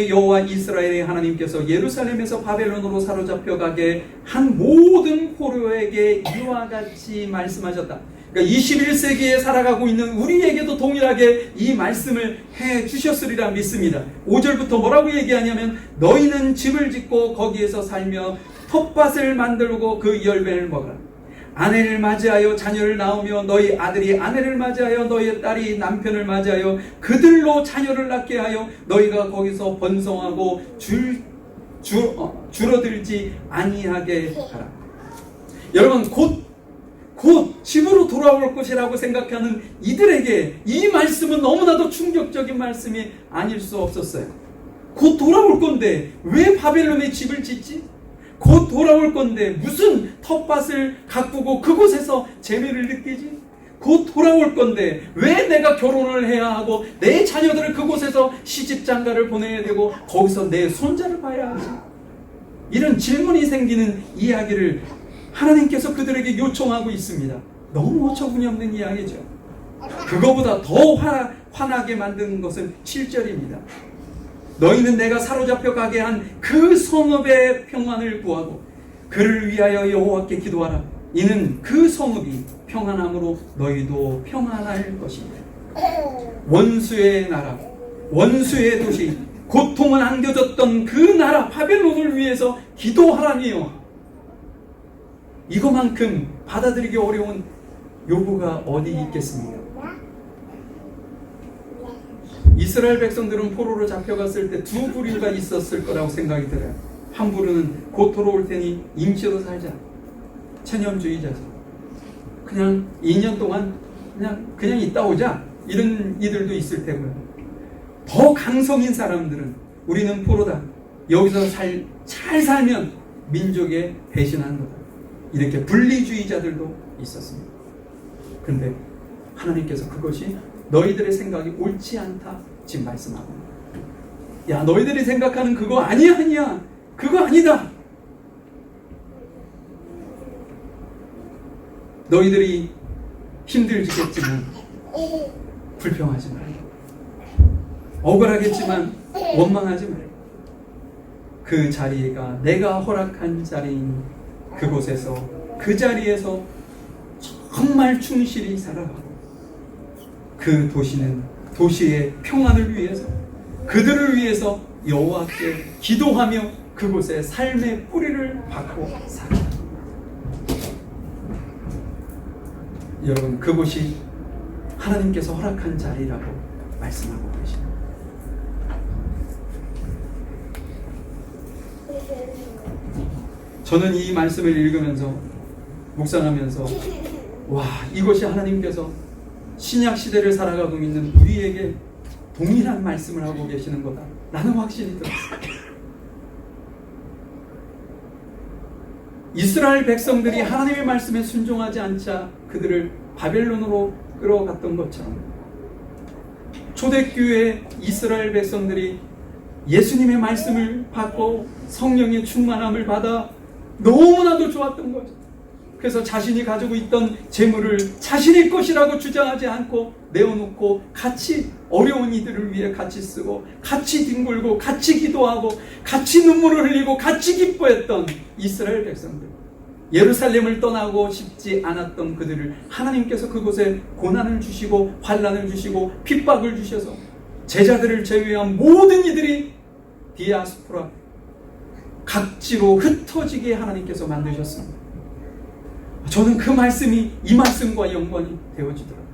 여호와 이스라엘의 하나님께서 예루살렘에서 바벨론으로 사로잡혀 가게 한 모든 포로에게 이와 같이 말씀하셨다. 그러니까 21세기에 살아가고 있는 우리에게도 동일하게 이 말씀을 해 주셨으리라 믿습니다. 5절부터 뭐라고 얘기하냐면 너희는 집을 짓고 거기에서 살며 텃밭을 만들고 그 열매를 먹으라. 아내를 맞이하여 자녀를 낳으며 너희 아들이 아내를 맞이하여 너희 딸이 남편을 맞이하여 그들로 자녀를 낳게 하여 너희가 거기서 번성하고 줄어들지 아니하게 하라. 여러분 곧 집으로 돌아올 것이라고 생각하는 이들에게 이 말씀은 너무나도 충격적인 말씀이 아닐 수 없었어요. 곧 돌아올 건데 왜 바벨론에 집을 짓지? 곧 돌아올 건데 무슨 텃밭을 가꾸고 그곳에서 재미를 느끼지? 곧 돌아올 건데 왜 내가 결혼을 해야 하고 내 자녀들을 그곳에서 시집장가를 보내야 되고 거기서 내 손자를 봐야 하지? 이런 질문이 생기는 이야기를 하나님께서 그들에게 요청하고 있습니다. 너무 어처구니없는 이야기죠. 그거보다 더 화나게 만드는 것은 7절입니다. 너희는 내가 사로잡혀 가게 한 그 성읍의 평안을 구하고 그를 위하여 여호와께 기도하라. 이는 그 성읍이 평안함으로 너희도 평안할 것이다. 원수의 나라, 원수의 도시, 고통을 안겨줬던 그 나라 바벨론을 위해서 기도하라니요. 이거만큼 받아들이기 어려운 요구가 어디 있겠습니까? 이스라엘 백성들은 포로로 잡혀갔을 때 두 부류가 있었을 거라고 생각이 들어요. 한 부류는 곧 돌아올 테니 임시로 살자, 체념주의자죠. 그냥 2년 동안 그냥 있다 오자, 이런 이들도 있을 테고요. 더 강성인 사람들은 우리는 포로다, 여기서 잘 살면 민족에 배신하는 거다, 이렇게 분리주의자들도 있었습니다. 그런데 하나님께서 그것이 너희들의 생각이 옳지 않다 지금 말씀하고, 야 너희들이 생각하는 그거 아니야, 그거 아니다. 너희들이 힘들겠지만 불평하지 말고, 억울하겠지만 원망하지 말고, 그 자리가 내가 허락한 자리인 그곳에서 그 자리에서 정말 충실히 살아가고, 그 도시의 평안을 위해서, 그들을 위해서 여호와께 기도하며 그곳에 삶의 뿌리를 박고 살아. 여러분 그곳이 하나님께서 허락한 자리라고 말씀하고 계십니다. 저는 이 말씀을 읽으면서 묵상하면서 와, 이것이 하나님께서 신약 시대를 살아가고 있는 우리에게 동일한 말씀을 하고 계시는 거다, 나는 확신이 들었어요. 이스라엘 백성들이 하나님의 말씀에 순종하지 않자 그들을 바벨론으로 끌어갔던 것처럼 초대교회 이스라엘 백성들이 예수님의 말씀을 받고 성령의 충만함을 받아 너무나도 좋았던 거죠. 그래서 자신이 가지고 있던 재물을 자신의 것이라고 주장하지 않고 내어놓고 같이 어려운 이들을 위해 같이 쓰고 같이 뒹굴고 같이 기도하고 같이 눈물을 흘리고 같이 기뻐했던 이스라엘 백성들, 예루살렘을 떠나고 싶지 않았던 그들을 하나님께서 그곳에 고난을 주시고 환난을 주시고 핍박을 주셔서 제자들을 제외한 모든 이들이 디아스포라 각지로 흩어지게 하나님께서 만드셨습니다. 저는 그 말씀이 이 말씀과 연관이 되어지더라고요.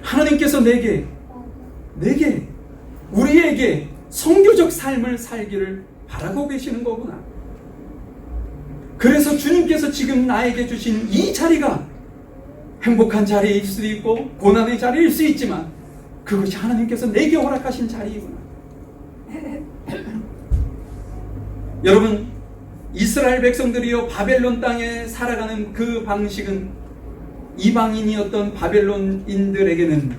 하나님께서 내게 우리에게 선교적 삶을 살기를 바라고 계시는 거구나. 그래서 주님께서 지금 나에게 주신 이 자리가 행복한 자리일 수도 있고 고난의 자리일 수 있지만 그것이 하나님께서 내게 허락하신 자리이구나. 여러분, 이스라엘 백성들이요 바벨론 땅에 살아가는 그 방식은 이방인이었던 바벨론인들에게는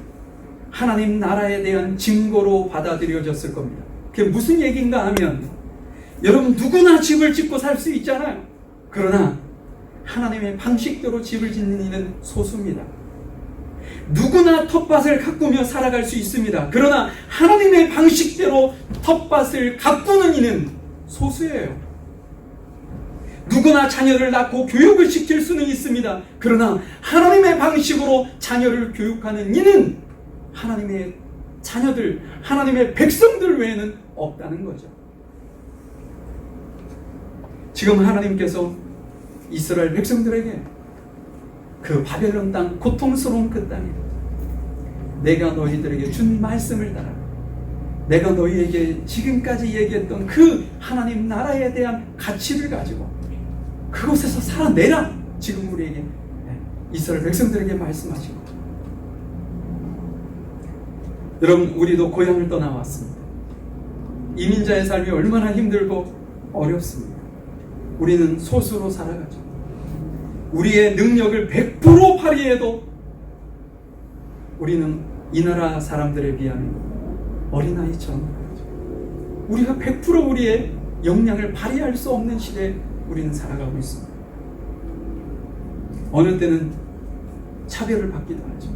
하나님 나라에 대한 증거로 받아들여졌을 겁니다. 그게 무슨 얘기인가 하면, 여러분 누구나 집을 짓고 살 수 있잖아요. 그러나 하나님의 방식대로 집을 짓는 이는 소수입니다. 누구나 텃밭을 가꾸며 살아갈 수 있습니다. 그러나 하나님의 방식대로 텃밭을 가꾸는 이는 소수예요. 누구나 자녀를 낳고 교육을 시킬 수는 있습니다. 그러나 하나님의 방식으로 자녀를 교육하는 이는 하나님의 자녀들, 하나님의 백성들 외에는 없다는 거죠. 지금 하나님께서 이스라엘 백성들에게 그 바벨론 땅, 고통스러운 그 땅에 내가 너희들에게 준 말씀을 따라 내가 너희에게 지금까지 얘기했던 그 하나님 나라에 대한 가치를 가지고 그곳에서 살아내라. 지금 우리에게 이스라엘 백성들에게 말씀하시고, 여러분 우리도 고향을 떠나왔습니다. 이민자의 삶이 얼마나 힘들고 어렵습니다. 우리는 소수로 살아가죠. 우리의 능력을 100% 발휘해도 우리는 이 나라 사람들에 비하면 어린아이처럼 살아가죠. 우리가 100% 우리의 역량을 발휘할 수 없는 시대에 우리는 살아가고 있습니다. 어느 때는 차별을 받기도 하죠.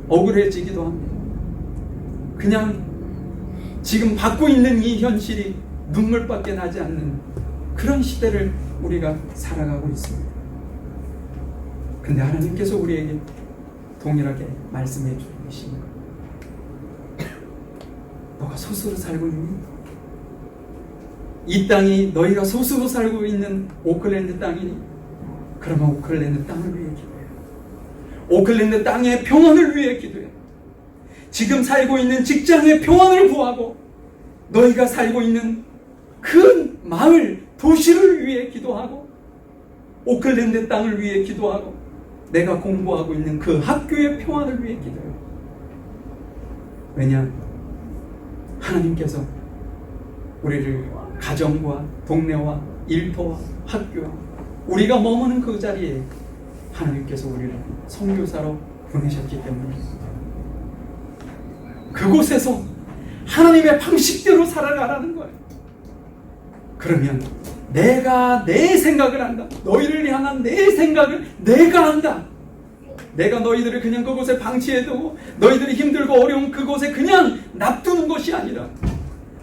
억울해지기도 합니다. 그냥 지금 받고 있는 이 현실이 눈물밖에 나지 않는 그런 시대를 우리가 살아가고 있습니다. 근데 하나님께서 우리에게 동일하게 말씀해 주고 계십니다. 너가 소수로 살고 있니? 이 땅이 너희가 소수로 살고 있는 오클랜드 땅이니? 그러면 오클랜드 땅을 위해 기도해. 오클랜드 땅의 평안을 위해 기도해. 지금 살고 있는 직장의 평안을 구하고 너희가 살고 있는 그 마을, 도시를 위해 기도하고 오클랜드 땅을 위해 기도하고 내가 공부하고 있는 그 학교의 평안을 위해 기도해. 왜냐? 하나님께서 우리를 가정과 동네와 일터와 학교와 우리가 머무는 그 자리에 하나님께서 우리를 선교사로 보내셨기 때문입니다. 그곳에서 하나님의 방식대로 살아가라는 거예요. 그러면 내가 내 생각을 한다. 너희를 향한 내 생각을 내가 한다. 내가 너희들을 그냥 그곳에 방치해두고 너희들이 힘들고 어려운 그곳에 그냥 놔두는 것이 아니라,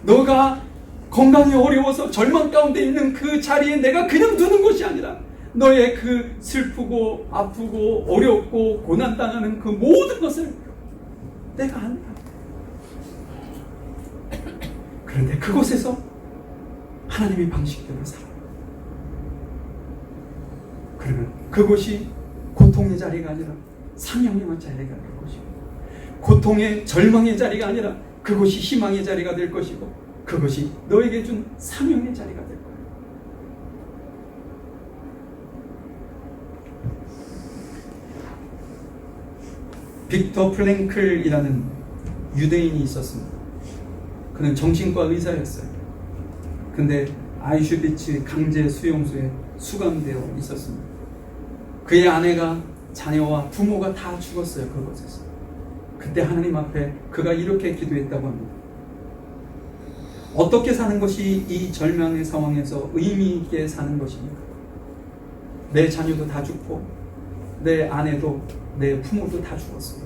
너가 건강이 어려워서 절망 가운데 있는 그 자리에 내가 그냥 두는 것이 아니라 너의 그 슬프고 아프고 어렵고 고난당하는 그 모든 것을 내가 한다. 그런데 그곳에서 하나님의 방식대로 살아. 그러면 그곳이 고통의 자리가 아니라 사명의 자리가 될 것이고, 고통의 절망의 자리가 아니라 그곳이 희망의 자리가 될 것이고, 그것이 너에게 준 사명의 자리가 될 거예요. 빅터 플랭클이라는 유대인이 있었습니다. 그는 정신과 의사였어요. 근데 아이슈비츠 강제 수용소에 수감되어 있었습니다. 그의 아내가, 자녀와 부모가 다 죽었어요. 그곳에서. 그때 하나님 앞에 그가 이렇게 기도했다고 합니다. 어떻게 사는 것이 이 절망의 상황에서 의미 있게 사는 것입니까? 내 자녀도 다 죽고 내 아내도 내 부모도 다 죽었어요.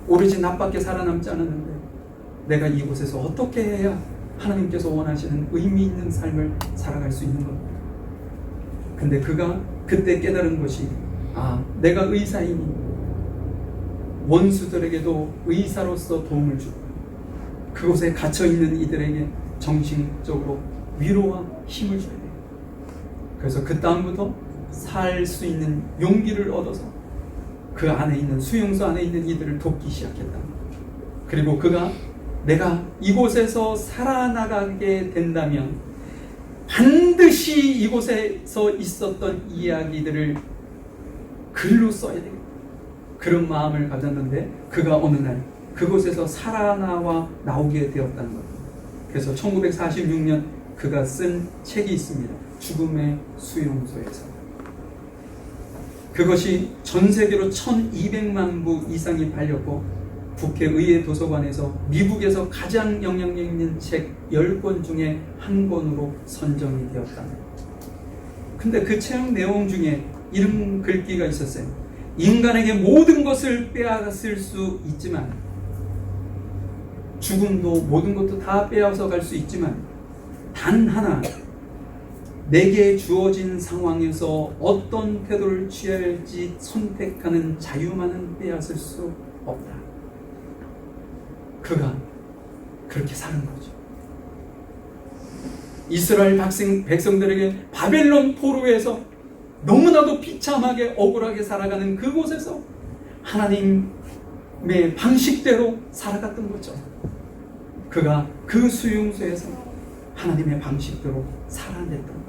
오로지 나밖에 살아남지 않았는데 내가 이곳에서 어떻게 해야 하나님께서 원하시는 의미 있는 삶을 살아갈 수 있는 겁니다. 근데 그가 그때 깨달은 것이 내가 의사이니 원수들에게도 의사로서 도움을 주고 그곳에 갇혀있는 이들에게 정신적으로 위로와 힘을 줘야 돼요. 그래서 그 다음부터 살 수 있는 용기를 얻어서 그 안에 있는 수용소 안에 있는 이들을 돕기 시작했다. 그리고 그가 내가 이곳에서 살아나가게 된다면 반드시 이곳에서 있었던 이야기들을 글로 써야 되겠다. 그런 마음을 가졌는데 그가 어느 날 그곳에서 살아나와 나오게 되었다는 것. 그래서 1946년 그가 쓴 책이 있습니다. 죽음의 수용소에서. 그것이 전 세계로 1200만 부 이상이 팔렸고 국회의회 도서관에서 미국에서 가장 영향력 있는 책 10권 중에 한 권으로 선정이 되었다. 근데 그 책 내용 중에 이런 글귀가 있었어요. 인간에게 모든 것을 빼앗을 수 있지만 죽음도 모든 것도 다 빼앗아 갈 수 있지만 단 하나 내게 주어진 상황에서 어떤 태도를 취할지 선택하는 자유만은 빼앗을 수 없다. 그가 그렇게 사는 거죠. 이스라엘 백성들에게 바벨론 포로에서 너무나도 비참하게 억울하게 살아가는 그곳에서 하나님의 방식대로 살아갔던 거죠. 그가 그 수용소에서 하나님의 방식대로 살아냈던 거죠.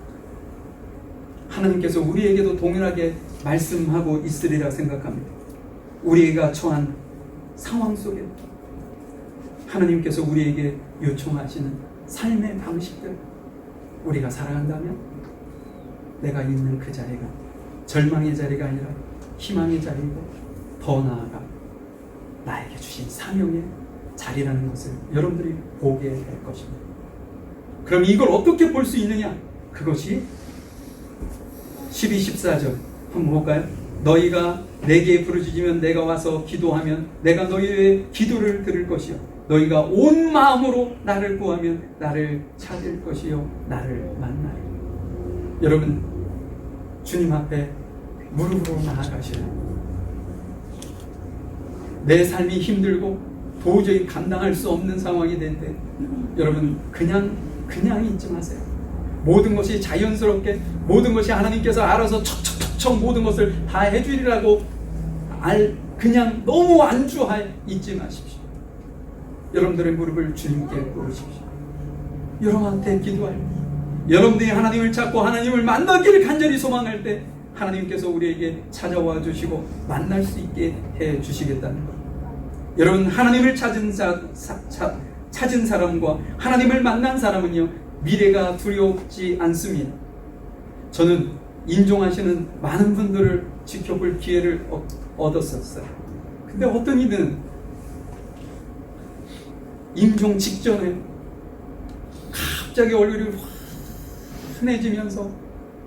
하나님께서 우리에게도 동일하게 말씀하고 있으리라 생각합니다. 우리가 처한 상황 속에 하나님께서 우리에게 요청하시는 삶의 방식대로 우리가 살아간다면 내가 있는 그 자리가 절망의 자리가 아니라 희망의 자리이고 더 나아가 나에게 주신 사명의 자리라는 것을 여러분들이 보게 될 것입니다. 그럼 이걸 어떻게 볼 수 있느냐? 그것이 12, 14절 한번 볼까요? 너희가 내게 부르짖으면 내가 와서 기도하면 내가 너희의 기도를 들을 것이요 너희가 온 마음으로 나를 구하면 나를 찾을 것이요 나를 만나리. 여러분 주님 앞에 무릎으로 나아가시라. 내 삶이 힘들고 도저히 감당할 수 없는 상황이 될 때 여러분 그냥 잊지 마세요. 모든 것이 자연스럽게 모든 것이 하나님께서 알아서 척척척척 모든 것을 다 해주리라고 그냥 너무 안주하여 잊지 마십시오. 여러분들의 무릎을 주님께 꿇으십시오. 여러분한테 기도할 때 여러분들이 하나님을 찾고 하나님을 만나기를 간절히 소망할 때 하나님께서 우리에게 찾아와 주시고 만날 수 있게 해 주시겠다는 것. 여러분 하나님을 찾은 사람과 하나님을 만난 사람은요 미래가 두렵지 않습니다. 저는 임종하시는 많은 분들을 지켜볼 기회를 얻었었어요. 근데 어떤 이들은 임종 직전에 갑자기 얼굴이 환해지면서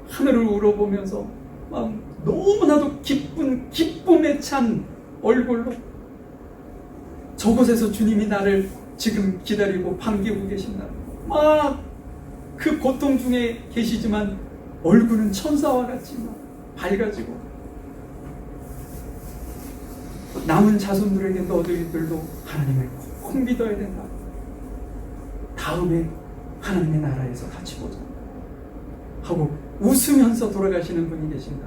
하늘을 우러보면서 막 너무나도 기쁨에 찬 얼굴로 저곳에서 주님이 나를 지금 기다리고 반기고 계신다. 막 그 고통 중에 계시지만 얼굴은 천사와 같이 막 밝아지고 남은 자손들에게 너희들도 하나님을 꼭 믿어야 된다. 다음에 하나님의 나라에서 같이 보자 하고 웃으면서 돌아가시는 분이 계신다.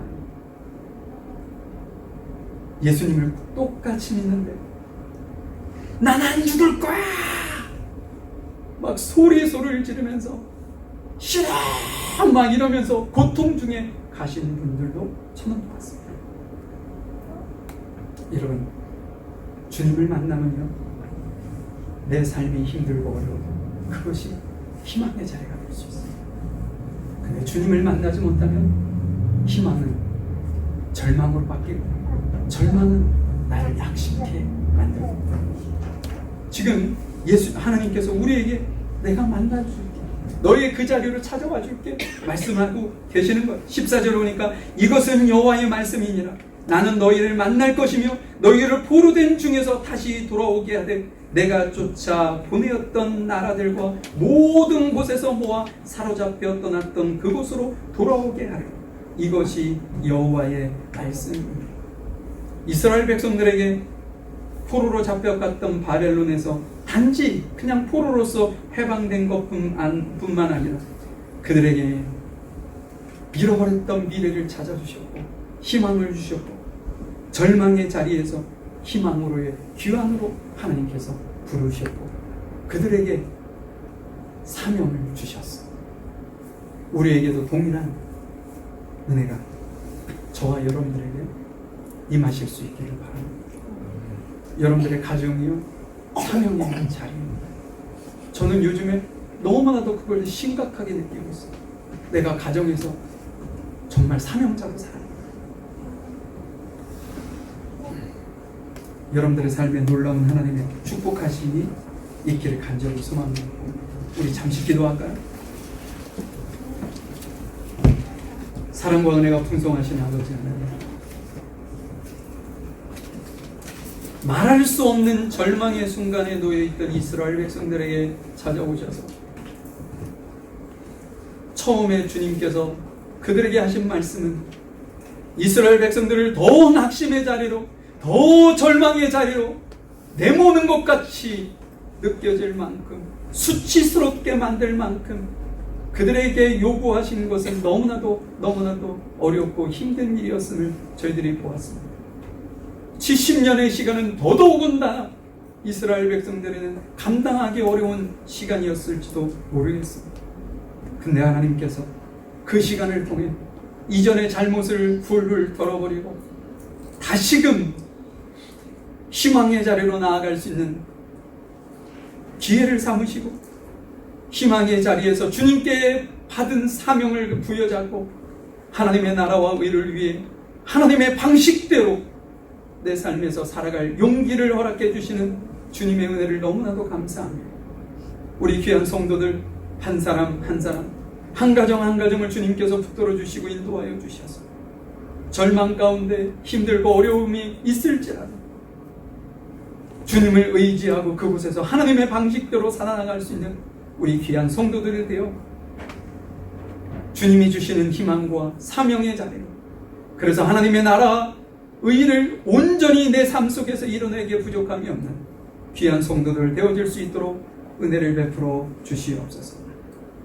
예수님을 똑같이 믿는데 난 안 죽을 거야 막 소리를 지르면서 싫어 막 이러면서 고통 중에 가시는 분들도 저는 봤습니다. 여러분 주님을 만나면요 내 삶이 힘들고 어려워도 그것이 희망의 자리가 될 수 있어요. 근데 주님을 만나지 못하면 희망은 절망으로 바뀌고 절망은 나를 약심케 만들고 지금 하나님께서 우리에게 내가 만나줄게 너희 그 자리로 찾아와 줄게 말씀하고 계시는 거예요. 14절 오니까 이것은 여호와의 말씀이니라. 나는 너희를 만날 것이며 너희를 포로된 중에서 다시 돌아오게 하되 내가 쫓아 보내었던 나라들과 모든 곳에서 모아 사로잡혀 떠났던 그곳으로 돌아오게 하려. 이것이 여호와의 말씀입니다. 이스라엘 백성들에게 포로로 잡혀갔던 바벨론에서 단지 그냥 포로로서 해방된 것뿐만 아니라 그들에게 잃어버렸던 미래를 찾아주셨고 희망을 주셨고 절망의 자리에서 희망으로의 귀환으로 하나님께서 부르셨고 그들에게 사명을 주셨어. 우리에게도 동일한 은혜가 저와 여러분들에게 임하실 수 있기를 바랍니다. 여러분들의 가정이요 사명의 한 자리입니다. 저는 요즘에 너무나도 그걸 심각하게 느끼고 있어요. 내가 가정에서 정말 사명자로 살아요. 여러분들의 삶에 놀라운 하나님의 축복하심이 있기를 간절히 소망합니다. 우리 잠시 기도할까요? 사랑과 은혜가 풍성하신 아버지 하나님, 말할 수 없는 절망의 순간에 놓여있던 이스라엘 백성들에게 찾아오셔서 처음에 주님께서 그들에게 하신 말씀은 이스라엘 백성들을 더 낙심의 자리로, 더 절망의 자리로 내모는 것 같이 느껴질 만큼, 수치스럽게 만들 만큼 그들에게 요구하신 것은 너무나도 어렵고 힘든 일이었음을 저희들이 보았습니다. 70년의 시간은 더더욱은다 이스라엘 백성들에는 감당하기 어려운 시간이었을지도 모르겠습니다. 근데 하나님께서 그 시간을 통해 이전의 잘못을 훌훌 털어버리고 다시금 희망의 자리로 나아갈 수 있는 기회를 삼으시고 희망의 자리에서 주님께 받은 사명을 부여잡고 하나님의 나라와 의를 위해 하나님의 방식대로 내 삶에서 살아갈 용기를 허락해 주시는 주님의 은혜를 너무나도 감사합니다. 우리 귀한 성도들 한 사람 한 사람, 한 가정 한 가정을 주님께서 붙들어 주시고 인도하여 주셔서 절망 가운데 힘들고 어려움이 있을지라도 주님을 의지하고 그곳에서 하나님의 방식대로 살아나갈 수 있는 우리 귀한 성도들이 되어 주님이 주시는 희망과 사명의 자리로, 그래서 하나님의 나라 의를 온전히 내 삶 속에서 이뤄내기에 부족함이 없는 귀한 성도들 되어질 수 있도록 은혜를 베풀어 주시옵소서.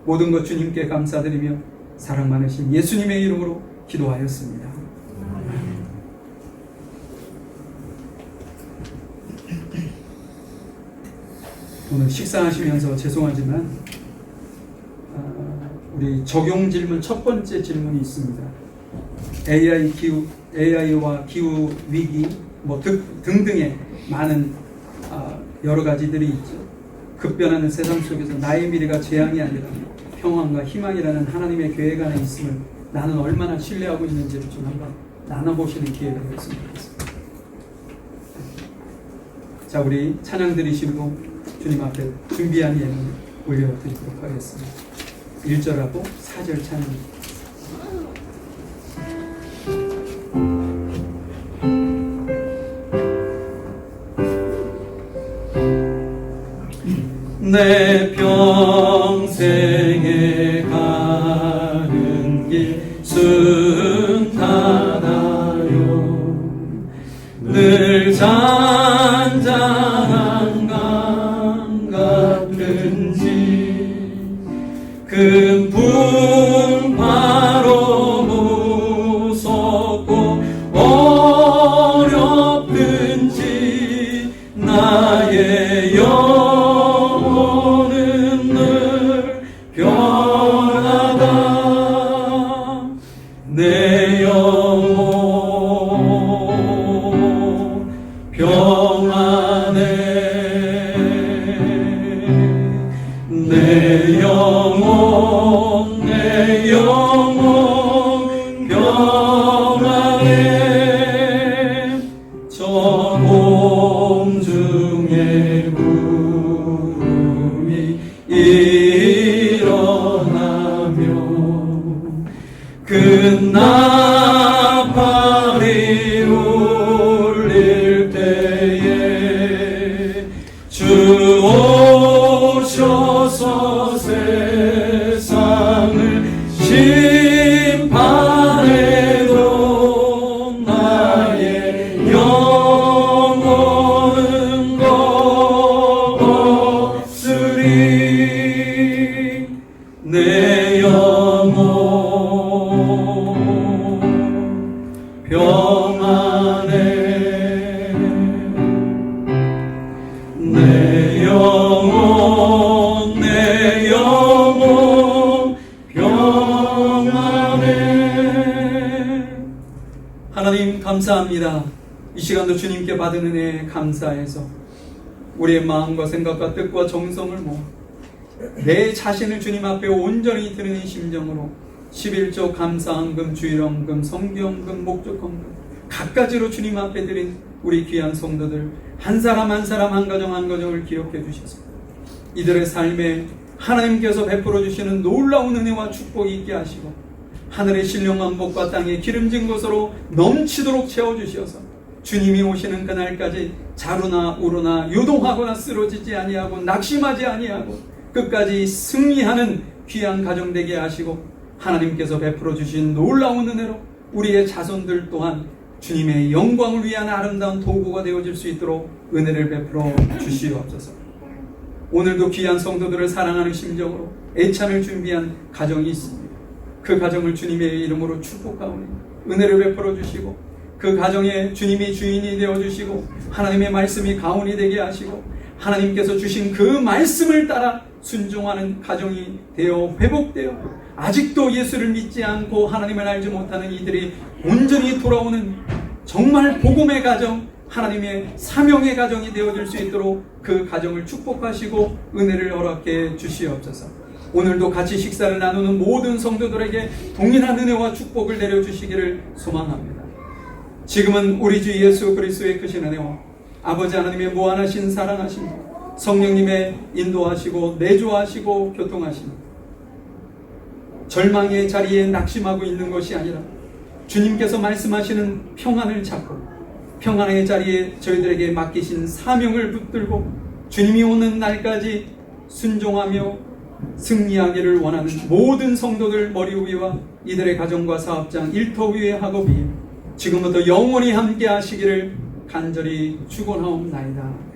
모든 것 주님께 감사드리며 사랑 많으신 예수님의 이름으로 기도하였습니다. 오늘 식사하시면서 죄송하지만 우리 적용 질문 첫 번째 질문이 있습니다. AI와 기후 위기 등등의 많은 여러 가지들이 있죠. 급변하는 세상 속에서 나의 미래가 재앙이 아니라 평안과 희망이라는 하나님의 계획 안에 있음을 나는 얼마나 신뢰하고 있는지를 좀 한번 나눠보시는 기회가 되었으면 좋겠습니다. 자, 우리 찬양 드리시고 주님 앞에 준비한 예물 올려드리도록 하겠습니다. 1절하고 4절 찬양입니다. 내 평생에 가는 길 순탄하여 늘 잔잔한 강 같은지 큰 풍파로 무섭고 어렵든지 나의 영혼은 늘 변하다. 내 영혼 평안해. 내 영혼 평안해. 저 공중의 구 주 오셔서 세상을 심판해도 나의 영혼은 없으리. 내 영혼 평안해. 내 영혼 평안해. 하나님 감사합니다. 이 시간도 주님께 받은 은혜에 감사해서 우리의 마음과 생각과 뜻과 정성을 모아 내 자신을 주님 앞에 온전히 드리는 심정으로 11조 감사헌금, 주일헌금, 성경헌금, 목적헌금 갖가지로 주님 앞에 드린 우리 귀한 성도들 한 사람 한 사람, 한 가정 한 가정을 기억해 주셔서 이들의 삶에 하나님께서 베풀어 주시는 놀라운 은혜와 축복이 있게 하시고 하늘의 신령한 복과 땅의 기름진 것으로 넘치도록 채워주셔서 주님이 오시는 그날까지 자루나 우루나 요동하거나 쓰러지지 아니하고 낙심하지 아니하고 끝까지 승리하는 귀한 가정 되게 하시고 하나님께서 베풀어 주신 놀라운 은혜로 우리의 자손들 또한 주님의 영광을 위한 아름다운 도구가 되어질 수 있도록 은혜를 베풀어 주시옵소서. 오늘도 귀한 성도들을 사랑하는 심정으로 애찬을 준비한 가정이 있습니다. 그 가정을 주님의 이름으로 축복하오니 은혜를 베풀어 주시고 그 가정에 주님이 주인이 되어주시고 하나님의 말씀이 가온이 되게 하시고 하나님께서 주신 그 말씀을 따라 순종하는 가정이 되어 회복되어 아직도 예수를 믿지 않고 하나님을 알지 못하는 이들이 온전히 돌아오는 정말 복음의 가정, 하나님의 사명의 가정이 되어질 수 있도록 그 가정을 축복하시고 은혜를 허락해 주시옵소서. 오늘도 같이 식사를 나누는 모든 성도들에게 동일한 은혜와 축복을 내려주시기를 소망합니다. 지금은 우리 주 예수 그리스도의 크신 은혜와 아버지 하나님의 무한하신 사랑하심, 성령님의 인도하시고 내조하시고 교통하심, 절망의 자리에 낙심하고 있는 것이 아니라 주님께서 말씀하시는 평안을 찾고 평안의 자리에 저희들에게 맡기신 사명을 붙들고 주님이 오는 날까지 순종하며 승리하기를 원하는 모든 성도들 머리 위와 이들의 가정과 사업장, 일터 위의 학업이 지금부터 영원히 함께 하시기를 간절히 축원하옵나이다.